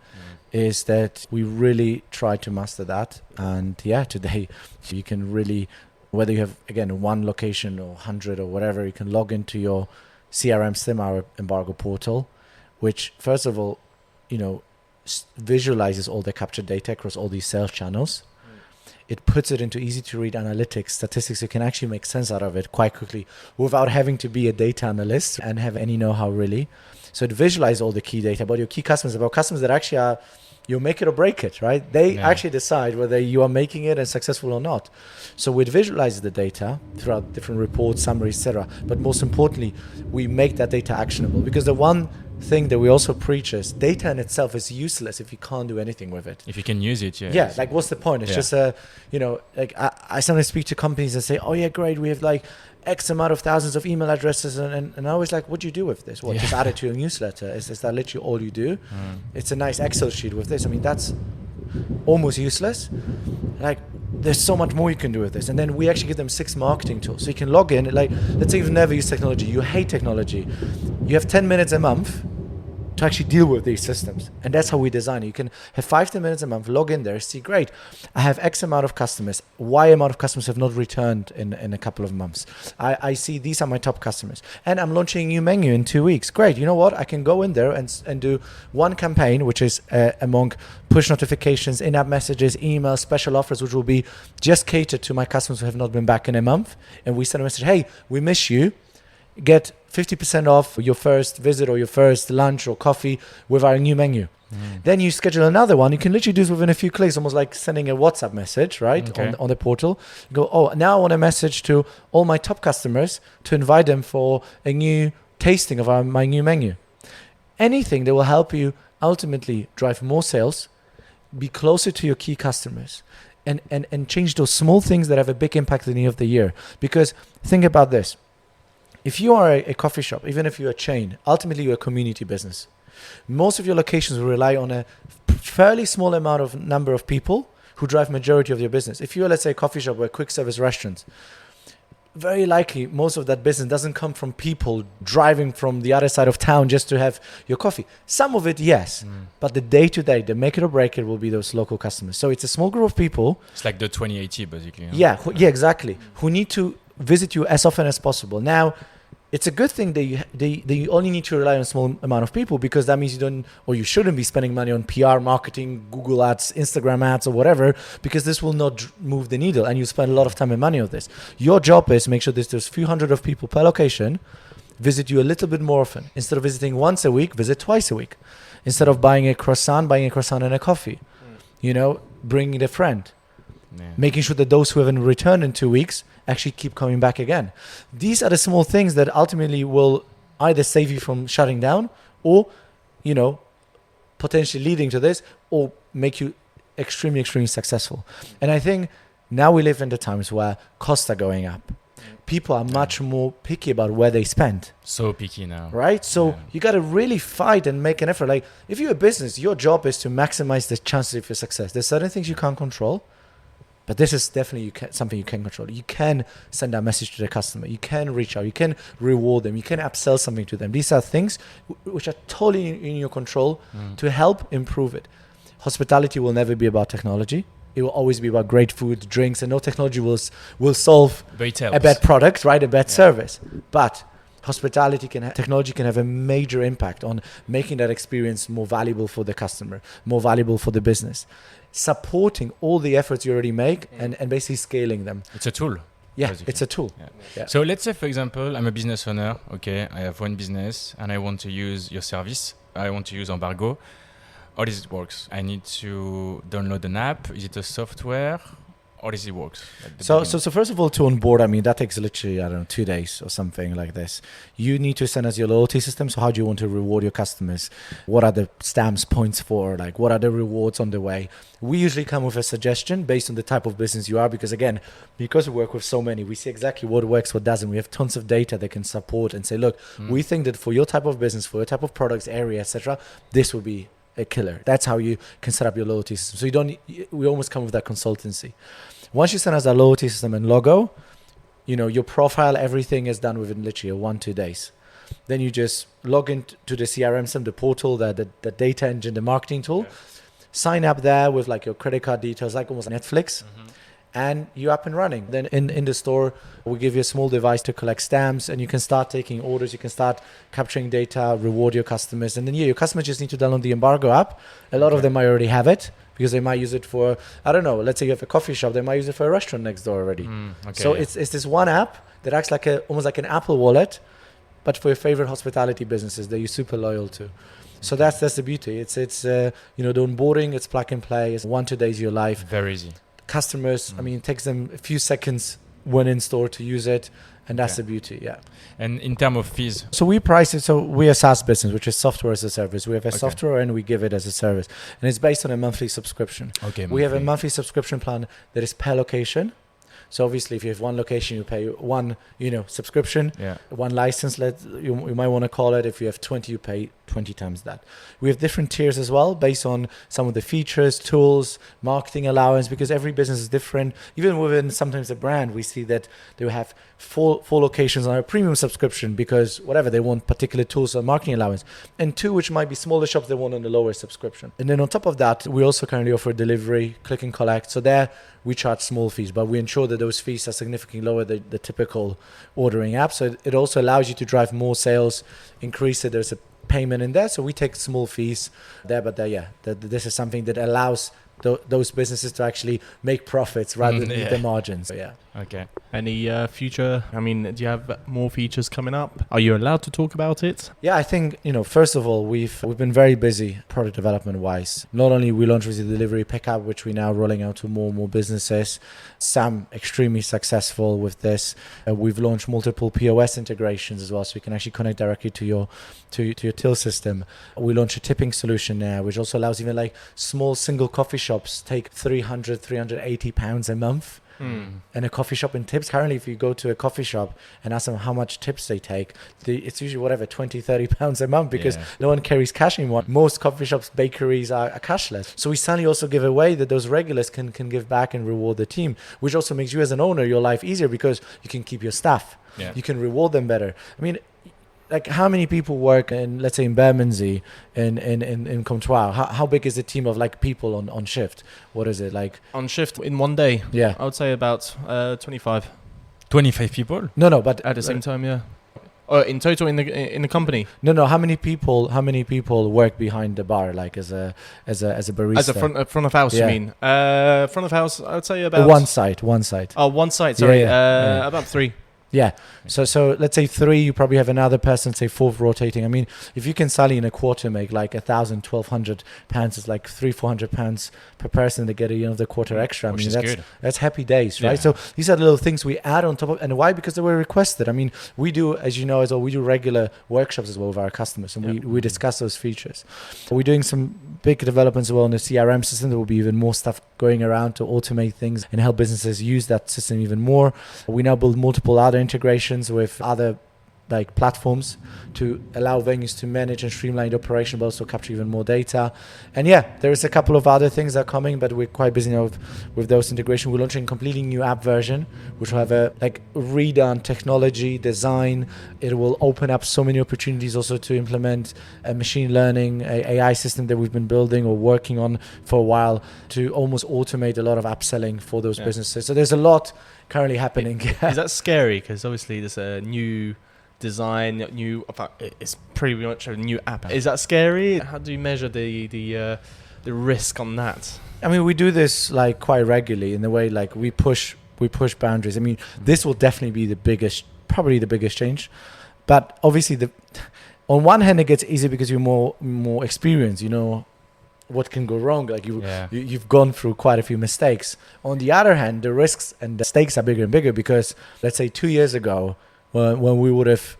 is that we really try to master that. And today you can really, whether you have, again, one location or 100 or whatever, you can log into your CRM system, our Embargo portal, which first of all, visualizes all the captured data across all these sales channels. It puts it into easy to read analytics, statistics. You can actually make sense out of it quite quickly without having to be a data analyst and have any know-how really. So it visualizes all the key data about your key customers, about customers that actually are, you make it or break it, right? They actually decide whether you are making it and successful or not. So it visualizes the data throughout different reports, summaries, etc. But most importantly, we make that data actionable, because the one thing that we also preach is data in itself is useless if you can't do anything with it. If you can use it, Yeah, like what's the point? It's just like I sometimes speak to companies and say, oh yeah, great, we have like X amount of thousands of email addresses, and I always like, what do you do with this? What, just add it to your newsletter? Is that literally all you do? It's a nice Excel sheet with this. I mean, that's almost useless. Like, there's so much more you can do with this. And then we actually give them 6 marketing tools. So you can log in, like, let's say you've never used technology, you hate technology. You have 10 minutes a month to actually deal with these systems. And that's how we design it. You can have 5-10 minutes a month, log in there, see, great, I have X amount of customers. Y amount of customers have not returned in a couple of months. I see these are my top customers. And I'm launching a new menu in 2 weeks. Great, you know what? I can go in there and do one campaign, which is among push notifications, in-app messages, emails, special offers, which will be just catered to my customers who have not been back in a month. And we send a message, hey, we miss you. Get 50% off your first visit or your first lunch or coffee with our new menu. Then you schedule another one. You can literally do this within a few clicks, almost like sending a WhatsApp message, right? Okay. On the portal. You go, oh, now I want a message to all my top customers to invite them for a new tasting of my new menu. Anything that will help you ultimately drive more sales, be closer to your key customers, and change those small things that have a big impact at the end of the year. Because think about this. If you are a coffee shop, even if you're a chain, ultimately you're a community business. Most of your locations will rely on a fairly small number of people who drive majority of your business. If you're, let's say, a coffee shop or a quick service restaurant, very likely most of that business doesn't come from people driving from the other side of town just to have your coffee. Some of it, yes, but the day-to-day, the make it or break it will be those local customers. So it's a small group of people. It's like the 2080, basically. Yeah, exactly. Who need to visit you as often as possible. Now, it's a good thing that you only need to rely on a small amount of people, because that means you don't, or you shouldn't be spending money on PR, marketing, Google ads, Instagram ads, or whatever, because this will not move the needle, and you spend a lot of time and money on this. Your job is make sure there's few hundred of people per location visit you a little bit more often. Instead of visiting once a week, visit twice a week. Instead of buying a croissant and a coffee. Bringing a friend. Yeah. Making sure that those who haven't returned in 2 weeks actually keep coming back again. These are the small things that ultimately will either save you from shutting down or, potentially leading to this, or make you extremely, extremely successful. And I think now we live in the times where costs are going up. People are much more picky about where they spend. So picky now. Right? So you got to really fight and make an effort. Like, if you're a business, your job is to maximize the chances of your success. There's certain things you can't control. But this is definitely something you can control. You can send a message to the customer. You can reach out. You can reward them. You can upsell something to them. These are things which are totally in your control to help improve it. Hospitality will never be about technology. It will always be about great food, drinks, and no technology will solve a bad product, right? A bad service. But technology can have a major impact on making that experience more valuable for the customer, more valuable for the business. Supporting all the efforts you already make and basically scaling them. It's a tool. Yeah, basically. it's a tool. Yeah. Yeah. So let's say, for example, I'm a business owner. Okay, I have one business and I want to use your service. I want to use Embargo. How does it work? I need to download an app. Is it a software? How does it work? So first of all, to onboard, that takes literally, 2 days or something like this. You need to send us your loyalty system. So how do you want to reward your customers? What are the stamps points for? Like, what are the rewards on the way? We usually come with a suggestion based on the type of business you are, because we work with so many, we see exactly what works, what doesn't. We have tons of data that can support and say, look, we think that for your type of business, for your type of products, area, etc., this will be a killer. That's how you can set up your loyalty system. So we almost come with that consultancy. Once you send us that loyalty system and logo, your profile, everything is done within literally 1-2 days. Then you just log into the CRM system, the portal, the data engine, the marketing tool, sign up there with like your credit card details, like almost Netflix, and you're up and running. Then in the store, we give you a small device to collect stamps, and you can start taking orders, you can start capturing data, reward your customers. And then your customers just need to download the Embargo app. A lot of them might already have it, because they might use it for, let's say you have a coffee shop, they might use it for a restaurant next door already. It's this one app that acts like almost like an Apple wallet, but for your favorite hospitality businesses that you're super loyal to. So that's the beauty. It's the onboarding, it's plug and play, it's 1-2 days of your life. Very easy. Customers, it takes them a few seconds when in store to use it, and that's the beauty. Yeah. And in terms of fees, so we price it. So we're a SaaS business, which is software as a service. We have a software and we give it as a service, and it's based on a monthly subscription. Okay. We have a monthly subscription plan that is per location. So obviously, if you have one location, you pay one, subscription, one license. You might want to call it. If you have 20, you pay 20 times that. We have different tiers as well, based on some of the features, tools, marketing allowance, because every business is different. Even within sometimes a brand, we see that they have four locations on a premium subscription because whatever they want, particular tools or marketing allowance, and 2 which might be smaller shops they want on the lower subscription. And then on top of that, we also currently offer delivery, click and collect. So there we charge small fees, but we ensure that those fees are significantly lower than the typical ordering app. So it also allows you to drive more sales, increase it. There's a payment in there, so we take small fees there, but this is something that allows those businesses to actually make profits rather than the margins. So, Okay. Any future? I mean, do you have more features coming up? Are you allowed to talk about it? Yeah, I think, first of all, we've been very busy product development wise. Not only we launched with the delivery pickup, which we're now rolling out to more and more businesses. Some extremely successful with this. We've launched multiple POS integrations as well, so you can actually connect directly to your till system. We launched a tipping solution now, which also allows even like small single coffee shops take £380 a month. And a coffee shop in tips. Currently, if you go to a coffee shop and ask them how much tips they take, it's usually whatever, £20-30 a month, because no one carries cash anymore. Most coffee shops, bakeries are cashless. So we suddenly also give away that those regulars can give back and reward the team, which also makes you as an owner, your life easier because you can keep your staff. You can reward them better. I mean, like how many people work in, let's say, in Bermondsey, in Comptoir? How big is the team of like people on shift? What is it like on shift in one day? Yeah, I would say about 25. 25 people? No, but at the same time, in total in the company. No. How many people work behind the bar, like as a barista? As a front of house, you mean? Front of house, I would say about one site. Oh, one site. Sorry, about 3. Yeah. So let's say 3, you probably have another person, say 4 rotating. I mean, if you can suddenly in a quarter make like £1,000-1,200, it's like £300-400 per person to get the quarter extra. I mean, that's happy days, right? So these are the little things we add on top of, and why? Because they were requested. I mean, we do, as you know, as well, we do regular workshops as well with our customers, and we discuss those features. We're doing some big developments as well in the CRM system. There will be even more stuff going around to automate things and help businesses use that system even more. We now build multiple other integrations with other like platforms to allow venues to manage and streamline the operation, but also capture even more data. And there is a couple of other things that are coming, but we're quite busy now with those integration. We're launching a completely new app version, which will have a redone technology design. It will open up so many opportunities also to implement a machine learning, AI system that we've been building or working on for a while to almost automate a lot of upselling for those businesses. So there's a lot currently happening. Is that scary? Because obviously there's a new design, it's pretty much a new app. Is that scary? How do you measure the risk on that? I mean, we do this like quite regularly in the way like we push boundaries. I mean, this will definitely be probably the biggest change. But obviously, on one hand, it gets easier because you're more experienced. You know what can go wrong. Like you've gone through quite a few mistakes. On the other hand, the risks and the stakes are bigger and bigger because let's say 2 years ago, when we would have,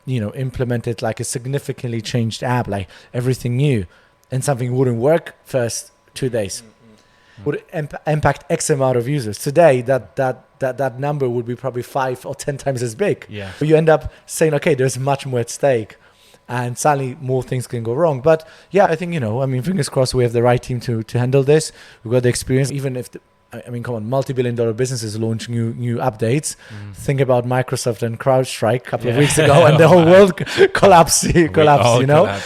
implemented like a significantly changed app, like everything new, and something wouldn't work first 2 days, would impact X amount of users. Today, that number would be probably 5 or 10 times as big. Yeah. But you end up saying, okay, there's much more at stake, and suddenly more things can go wrong. But I think fingers crossed we have the right team to handle this. We've got the experience, even if. Come on, multi-billion-dollar businesses launch new updates. Think about Microsoft and CrowdStrike a couple of weeks ago, and the whole world collapsed.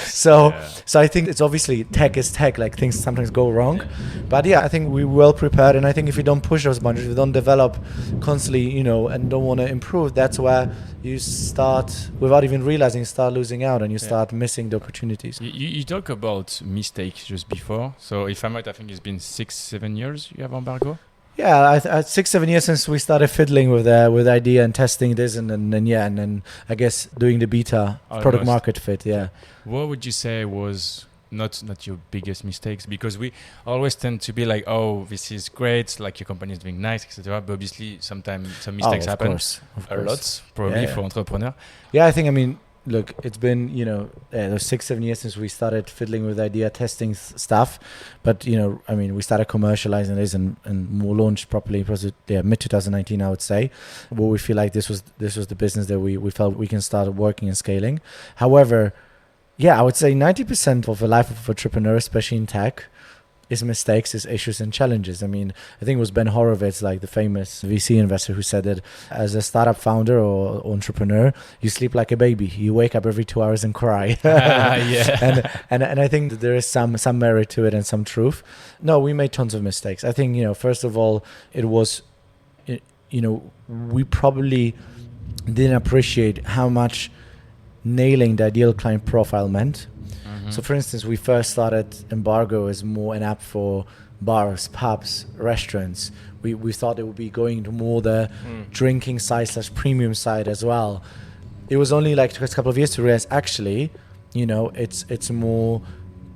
So I think it's obviously tech is tech. Like things sometimes go wrong, but I think we're well prepared. And I think if you don't push those boundaries, we don't develop constantly, and don't want to improve, that's where you start, without even realizing, start losing out, and you start missing the opportunities. You talk about mistakes just before. So if I'm right, I think it's been 6-7 years you have Embargo. Yeah, 6-7 years since we started fiddling with idea and testing this, and then I guess doing the beta product market fit. Yeah. What would you say was not your biggest mistakes? Because we always tend to be like, oh, this is great, like your company is doing nice, etc. But obviously, sometimes some mistakes happen. Of course. A lot, probably for entrepreneur. Yeah, I think look, it's been, those 6-7 years since we started fiddling with idea testing stuff, but we started commercializing this and more launched properly mid 2019, I would say, where we feel like this was the business that we felt we can start working and scaling. However, I would say 90% of a life of an entrepreneur, especially in tech, is mistakes, is issues and challenges. I mean, I think it was Ben Horowitz, like the famous VC investor, who said that as a startup founder or entrepreneur, you sleep like a baby. You wake up every 2 hours and cry. And I think that there is some merit to it and some truth. No, we made tons of mistakes. I think, first of all, it was, we probably didn't appreciate how much nailing the ideal client profile meant. So, for instance, we first started Embargo as more an app for bars, pubs, restaurants. We thought it would be going to more the drinking side / premium side as well. It was only like took us a couple of years to realize actually, it's more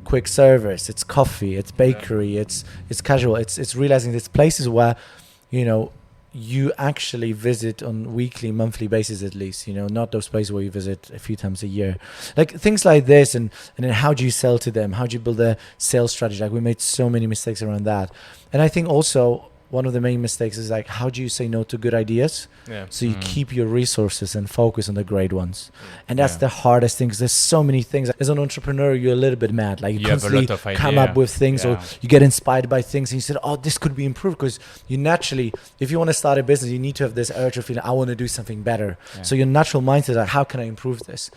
quick service, it's coffee, it's bakery, it's casual. It's realizing there's places where, you actually visit on weekly, monthly basis at least, not those places where you visit a few times a year. Like things like this, and then how do you sell to them? How do you build a sales strategy? Like we made so many mistakes around that. And I think also one of the main mistakes is like, how do you say no to good ideas? So you keep your resources and focus on the great ones. And that's the hardest thing, because there's so many things. As an entrepreneur, you're a little bit mad. Like you constantly come up with things, or you get inspired by things and you said, oh, this could be improved, because you naturally, if you want to start a business, you need to have this urge of feeling, I want to do something better. So your natural mindset is like, how can I improve this?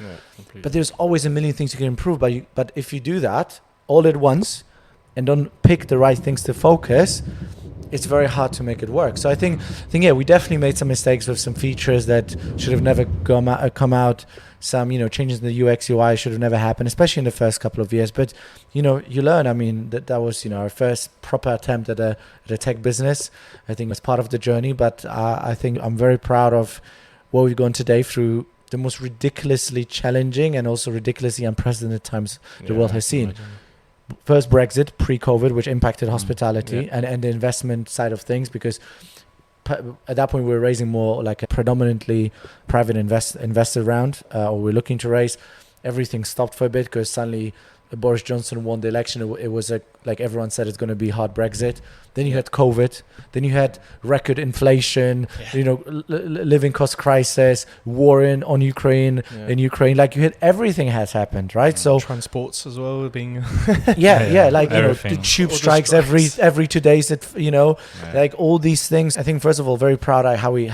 But there's always a million things you can improve. But if you do that all at once and don't pick the right things to focus, it's very hard to make it work. So I think we definitely made some mistakes with some features that should have never come out. Some changes in the UX UI should have never happened, especially in the first couple of years. But you learn. I mean, that was our first proper attempt at a tech business. I think it's part of the journey. But I think I'm very proud of where we've gone today through the most ridiculously challenging and also ridiculously unprecedented times the world has seen. First Brexit, pre-COVID, which impacted hospitality and the investment side of things, because at that point we were raising more like a predominantly private investor round, or we're looking to raise. Everything stopped for a bit because suddenly Boris Johnson won the election. It was like everyone said, it's going to be hard Brexit. Then you had COVID. Then you had record inflation. Living cost crisis, war on Ukraine. In Ukraine, like you had everything has happened, right? So transports as well being like everything. the tube strikes every 2 days. Like all these things. I think first of all, very proud of how we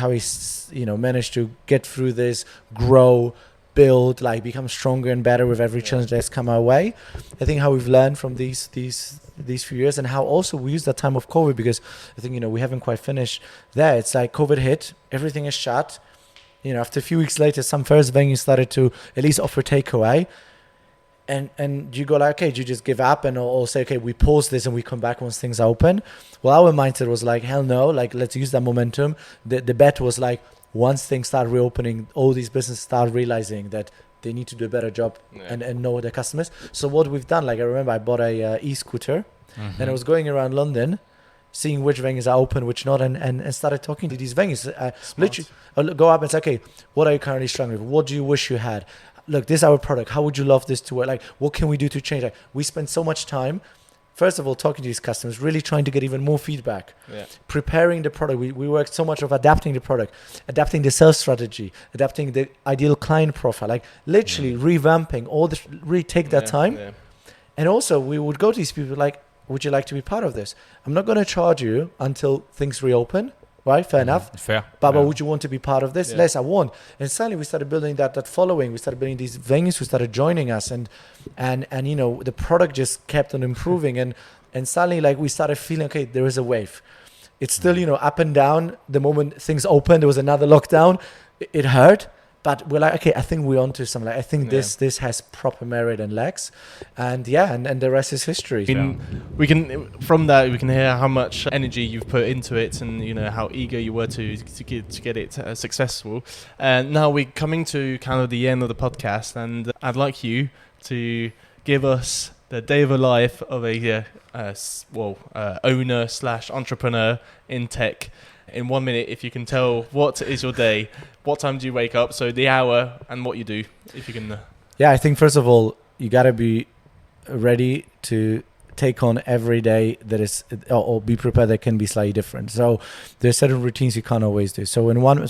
managed to get through this, grow, build, like become stronger and better with every challenge that's come our way. I think how we've learned from these few years, and how also we use that time of COVID, because I think we haven't quite finished there. It's like COVID hit, everything is shut. After a few weeks later, some first venues started to at least offer takeaway, and you go like, okay, do you just give up and or say, okay, we pause this and we come back once things are open? Well, our mindset was like, hell no, like let's use that momentum. The bet was like, once things start reopening, all these businesses start realizing that they need to do a better job and know their customers. So what we've done, like I remember I bought a e-scooter and I was going around London, seeing which venues are open, which not, and started talking to these venues. Literally, I'll go up and say, okay, what are you currently struggling with? What do you wish you had? Look, this is our product. How would you love this to work? Like, what can we do to change? Like, we spend so much time, first of all, talking to these customers, really trying to get even more feedback, preparing the product. We worked so much of adapting the product, adapting the sales strategy, adapting the ideal client profile, like literally revamping all this, really take that time. And also we would go to these people like, would you like to be part of this? I'm not going to charge you until things reopen. Right, fair enough. Fair. Baba, would you want to be part of this? Yes, I want. And suddenly we started building that following. We started building these venues who started joining us, and the product just kept on improving, and suddenly like we started feeling, okay, there is a wave. It's still up and down. The moment things opened, there was another lockdown. It hurt, but we're like, okay, I think we're onto something. Like, I think this has proper merit and legs, and the rest is history. We can from that we can hear how much energy you've put into it, and how eager you were to get it successful. And now we're coming to kind of the end of the podcast, and I'd like you to give us the day of a life of a owner / entrepreneur in tech. in 1 minute, if you can tell what is your day, what time do you wake up, so the hour and what you do, if you can. Yeah, I think first of all, you got to be ready to take on every day that is, or be prepared that can be slightly different. So there's certain routines you can't always do. So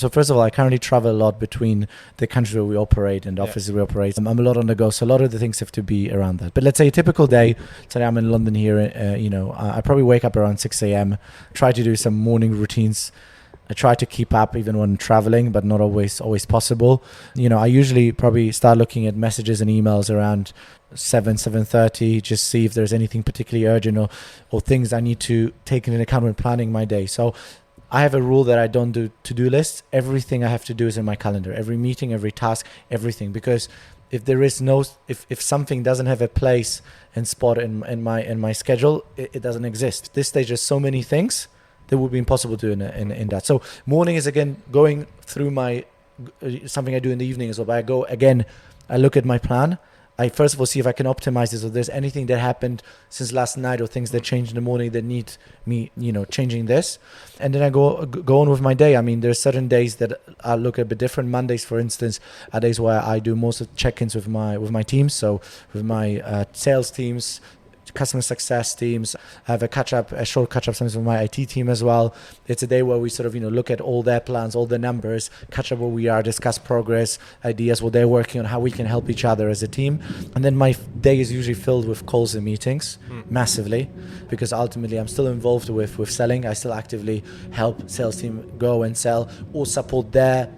first of all, I currently travel a lot between the countries where we operate and the offices we operate. I'm a lot on the go, so a lot of the things have to be around that. But let's say a typical day, today I'm in London here, I probably wake up around 6 a.m., try to do some morning routines. I try to keep up even when traveling, but not always possible. I usually probably start looking at messages and emails around 7:30, just see if there's anything particularly urgent or things I need to take into account when planning my day. So I have a rule that I don't do to-do lists. Everything I have to do is in my calendar. Every meeting, every task, everything. Because if there is if something doesn't have a place and spot in my schedule, it doesn't exist. At this stage, there's so many things that would be impossible to do in that. So morning is again going through something I do in the evening as well. But I look at my plan. I first of all see if I can optimize this, or there's anything that happened since last night or things that changed in the morning that need me, changing this. And then I go on with my day. I mean, there's certain days that I look a bit different. Mondays, for instance, are days where I do most of the check-ins with my teams. So with my sales teams, customer success teams. I have a short catch-up sometimes with my IT team as well. It's a day where we sort of, look at all their plans, all the numbers, catch up where we are, discuss progress, ideas, what they're working on, how we can help each other as a team. And then my day is usually filled with calls and meetings, massively, because ultimately I'm still involved with selling. I still actively help sales team go and sell or support their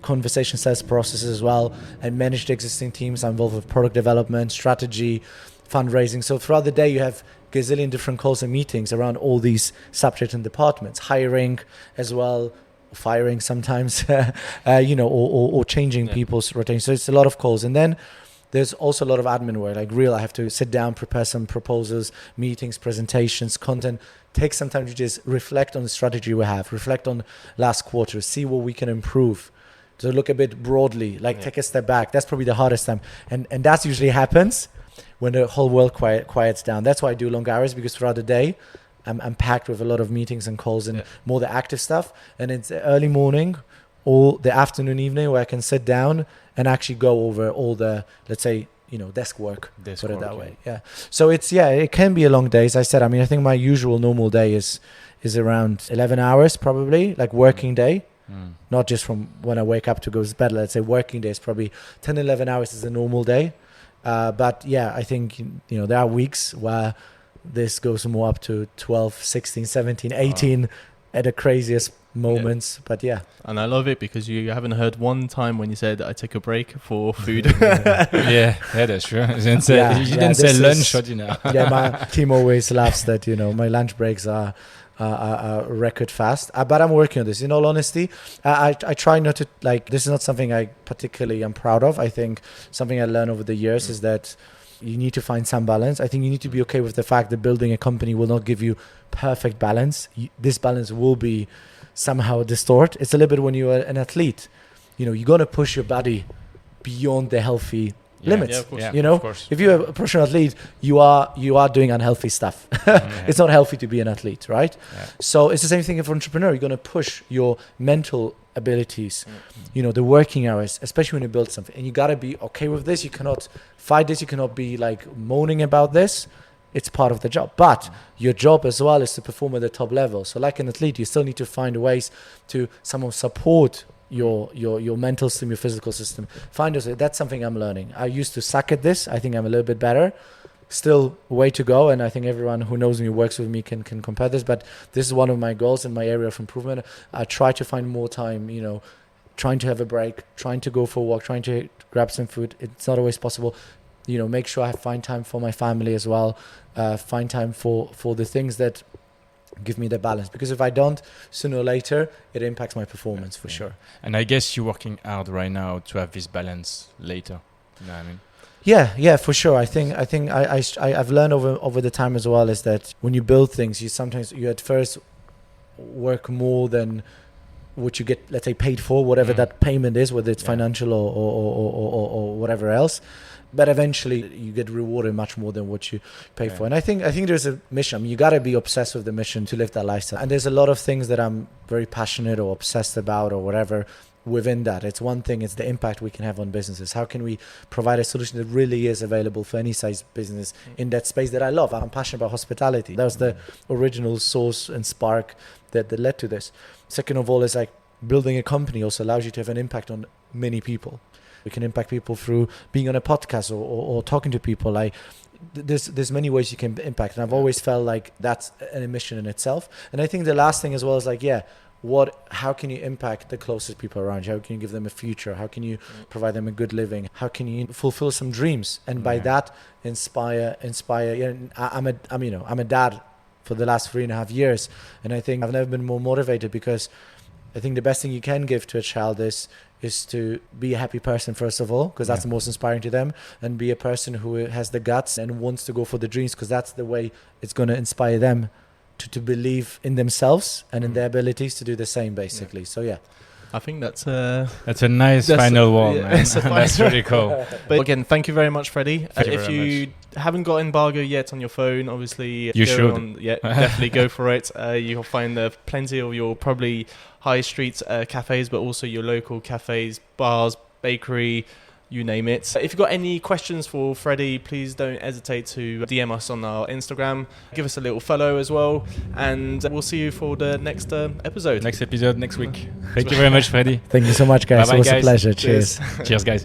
conversation sales processes as well, and manage the existing teams. I'm involved with product development, strategy, fundraising. So throughout the day, you have gazillion different calls and meetings around all these subjects and departments, hiring as well, firing sometimes, or changing people's rotation. So it's a lot of calls. And then there's also a lot of admin work, I have to sit down, prepare some proposals, meetings, presentations, content, take some time to just reflect on the strategy we have, reflect on last quarter, see what we can improve. So look a bit broadly, take a step back. That's probably the hardest time. And that usually happens when the whole world quiets down. That's why I do long hours, because throughout the day, I'm packed with a lot of meetings and calls and more the active stuff. And it's early morning or the afternoon, evening, where I can sit down and actually go over all the, let's say, desk work, put it that way. Yeah. So it can be a long day. As I said, I think my usual normal day is around 11 hours, probably, working day. Not just from when I wake up to go to bed. Let's say working day is probably 10, 11 hours is a normal day. But yeah, I think, there are weeks where this goes more up to 12, 16, 17, 18 at the craziest moments. But yeah. And I love it because you haven't heard one time when you said I take a break for food. yeah, that's true. You didn't say lunch or dinner. Yeah, my team always laughs that, my lunch breaks are record fast, but I'm working on this. In all honesty, I try not to this is not something I particularly am proud of. I think something I learned over the years is that you need to find some balance. I think you need to be okay with the fact that building a company will not give you perfect balance. This balance will be somehow distort. It's a little bit when you're an athlete, you're going to push your body beyond the healthy limits. Of course. Of course. If you're a professional athlete, you are doing unhealthy stuff. It's not healthy to be an athlete, right? So it's the same thing for an entrepreneur. You're going to push your mental abilities, the working hours, especially when you build something, and you got to be okay with this. You cannot fight this. You cannot be moaning about this. It's part of the job, but your job as well is to perform at the top level. So like an athlete, you still need to find ways to somehow support your mental system, your physical system. That's something I'm learning. I used to suck at this. I think I'm a little bit better. Still way to go, and I think everyone who knows me, who works with me, can compare this. But this is one of my goals in my area of improvement. I try to find more time, trying to have a break, trying to go for a walk, trying to grab some food. It's not always possible. Make sure I find time for my family as well. Find time for the things that give me the balance, because if I don't, sooner or later it impacts my performance for sure. And I guess you're working hard right now to have this balance later. You know what I mean? Yeah, for sure. I think I've learned over the time as well is that when you build things, you at first work more than what you get, let's say, paid for, whatever that payment is, whether it's financial or whatever else. But eventually you get rewarded much more than what you pay for. And I think there's a mission. I mean, you got to be obsessed with the mission to live that lifestyle. And there's a lot of things that I'm very passionate or obsessed about or whatever within that. It's one thing, it's the impact we can have on businesses. How can we provide a solution that really is available for any size business in that space that I love? I'm passionate about hospitality. That was the original source and spark that led to this. Second of all, is like building a company also allows you to have an impact on many people. We can impact people through being on a podcast or talking to people. Like there's many ways you can impact, and I've always felt like that's a mission in itself. And I think the last thing as well is like, how can you impact the closest people around you? How can you give them a future? How can you provide them a good living? How can you fulfill some dreams? And by that, inspire. I'm a dad for the last 3.5 years, and I think I've never been more motivated, because I think the best thing you can give to a child is to be a happy person, first of all, because that's the most inspiring to them, and be a person who has the guts and wants to go for the dreams, because that's the way it's going to inspire them to believe in themselves and in their abilities to do the same, basically. So I think that's a nice final one. Man. That's really cool. But again, thank you very much, Freddie. Thank you If very you haven't got Embargo yet on your phone, obviously you should. Definitely go for it. You'll find plenty of your probably high street cafes, but also your local cafes, bars, bakery, you name it. If you've got any questions for Freddie, please don't hesitate to DM us on our Instagram. Give us a little follow as well, and we'll see you for the next episode. Next episode next week. Thank you very much, Freddie. Thank you so much, guys. Bye-bye, It was guys. a pleasure. Cheers. Cheers, guys.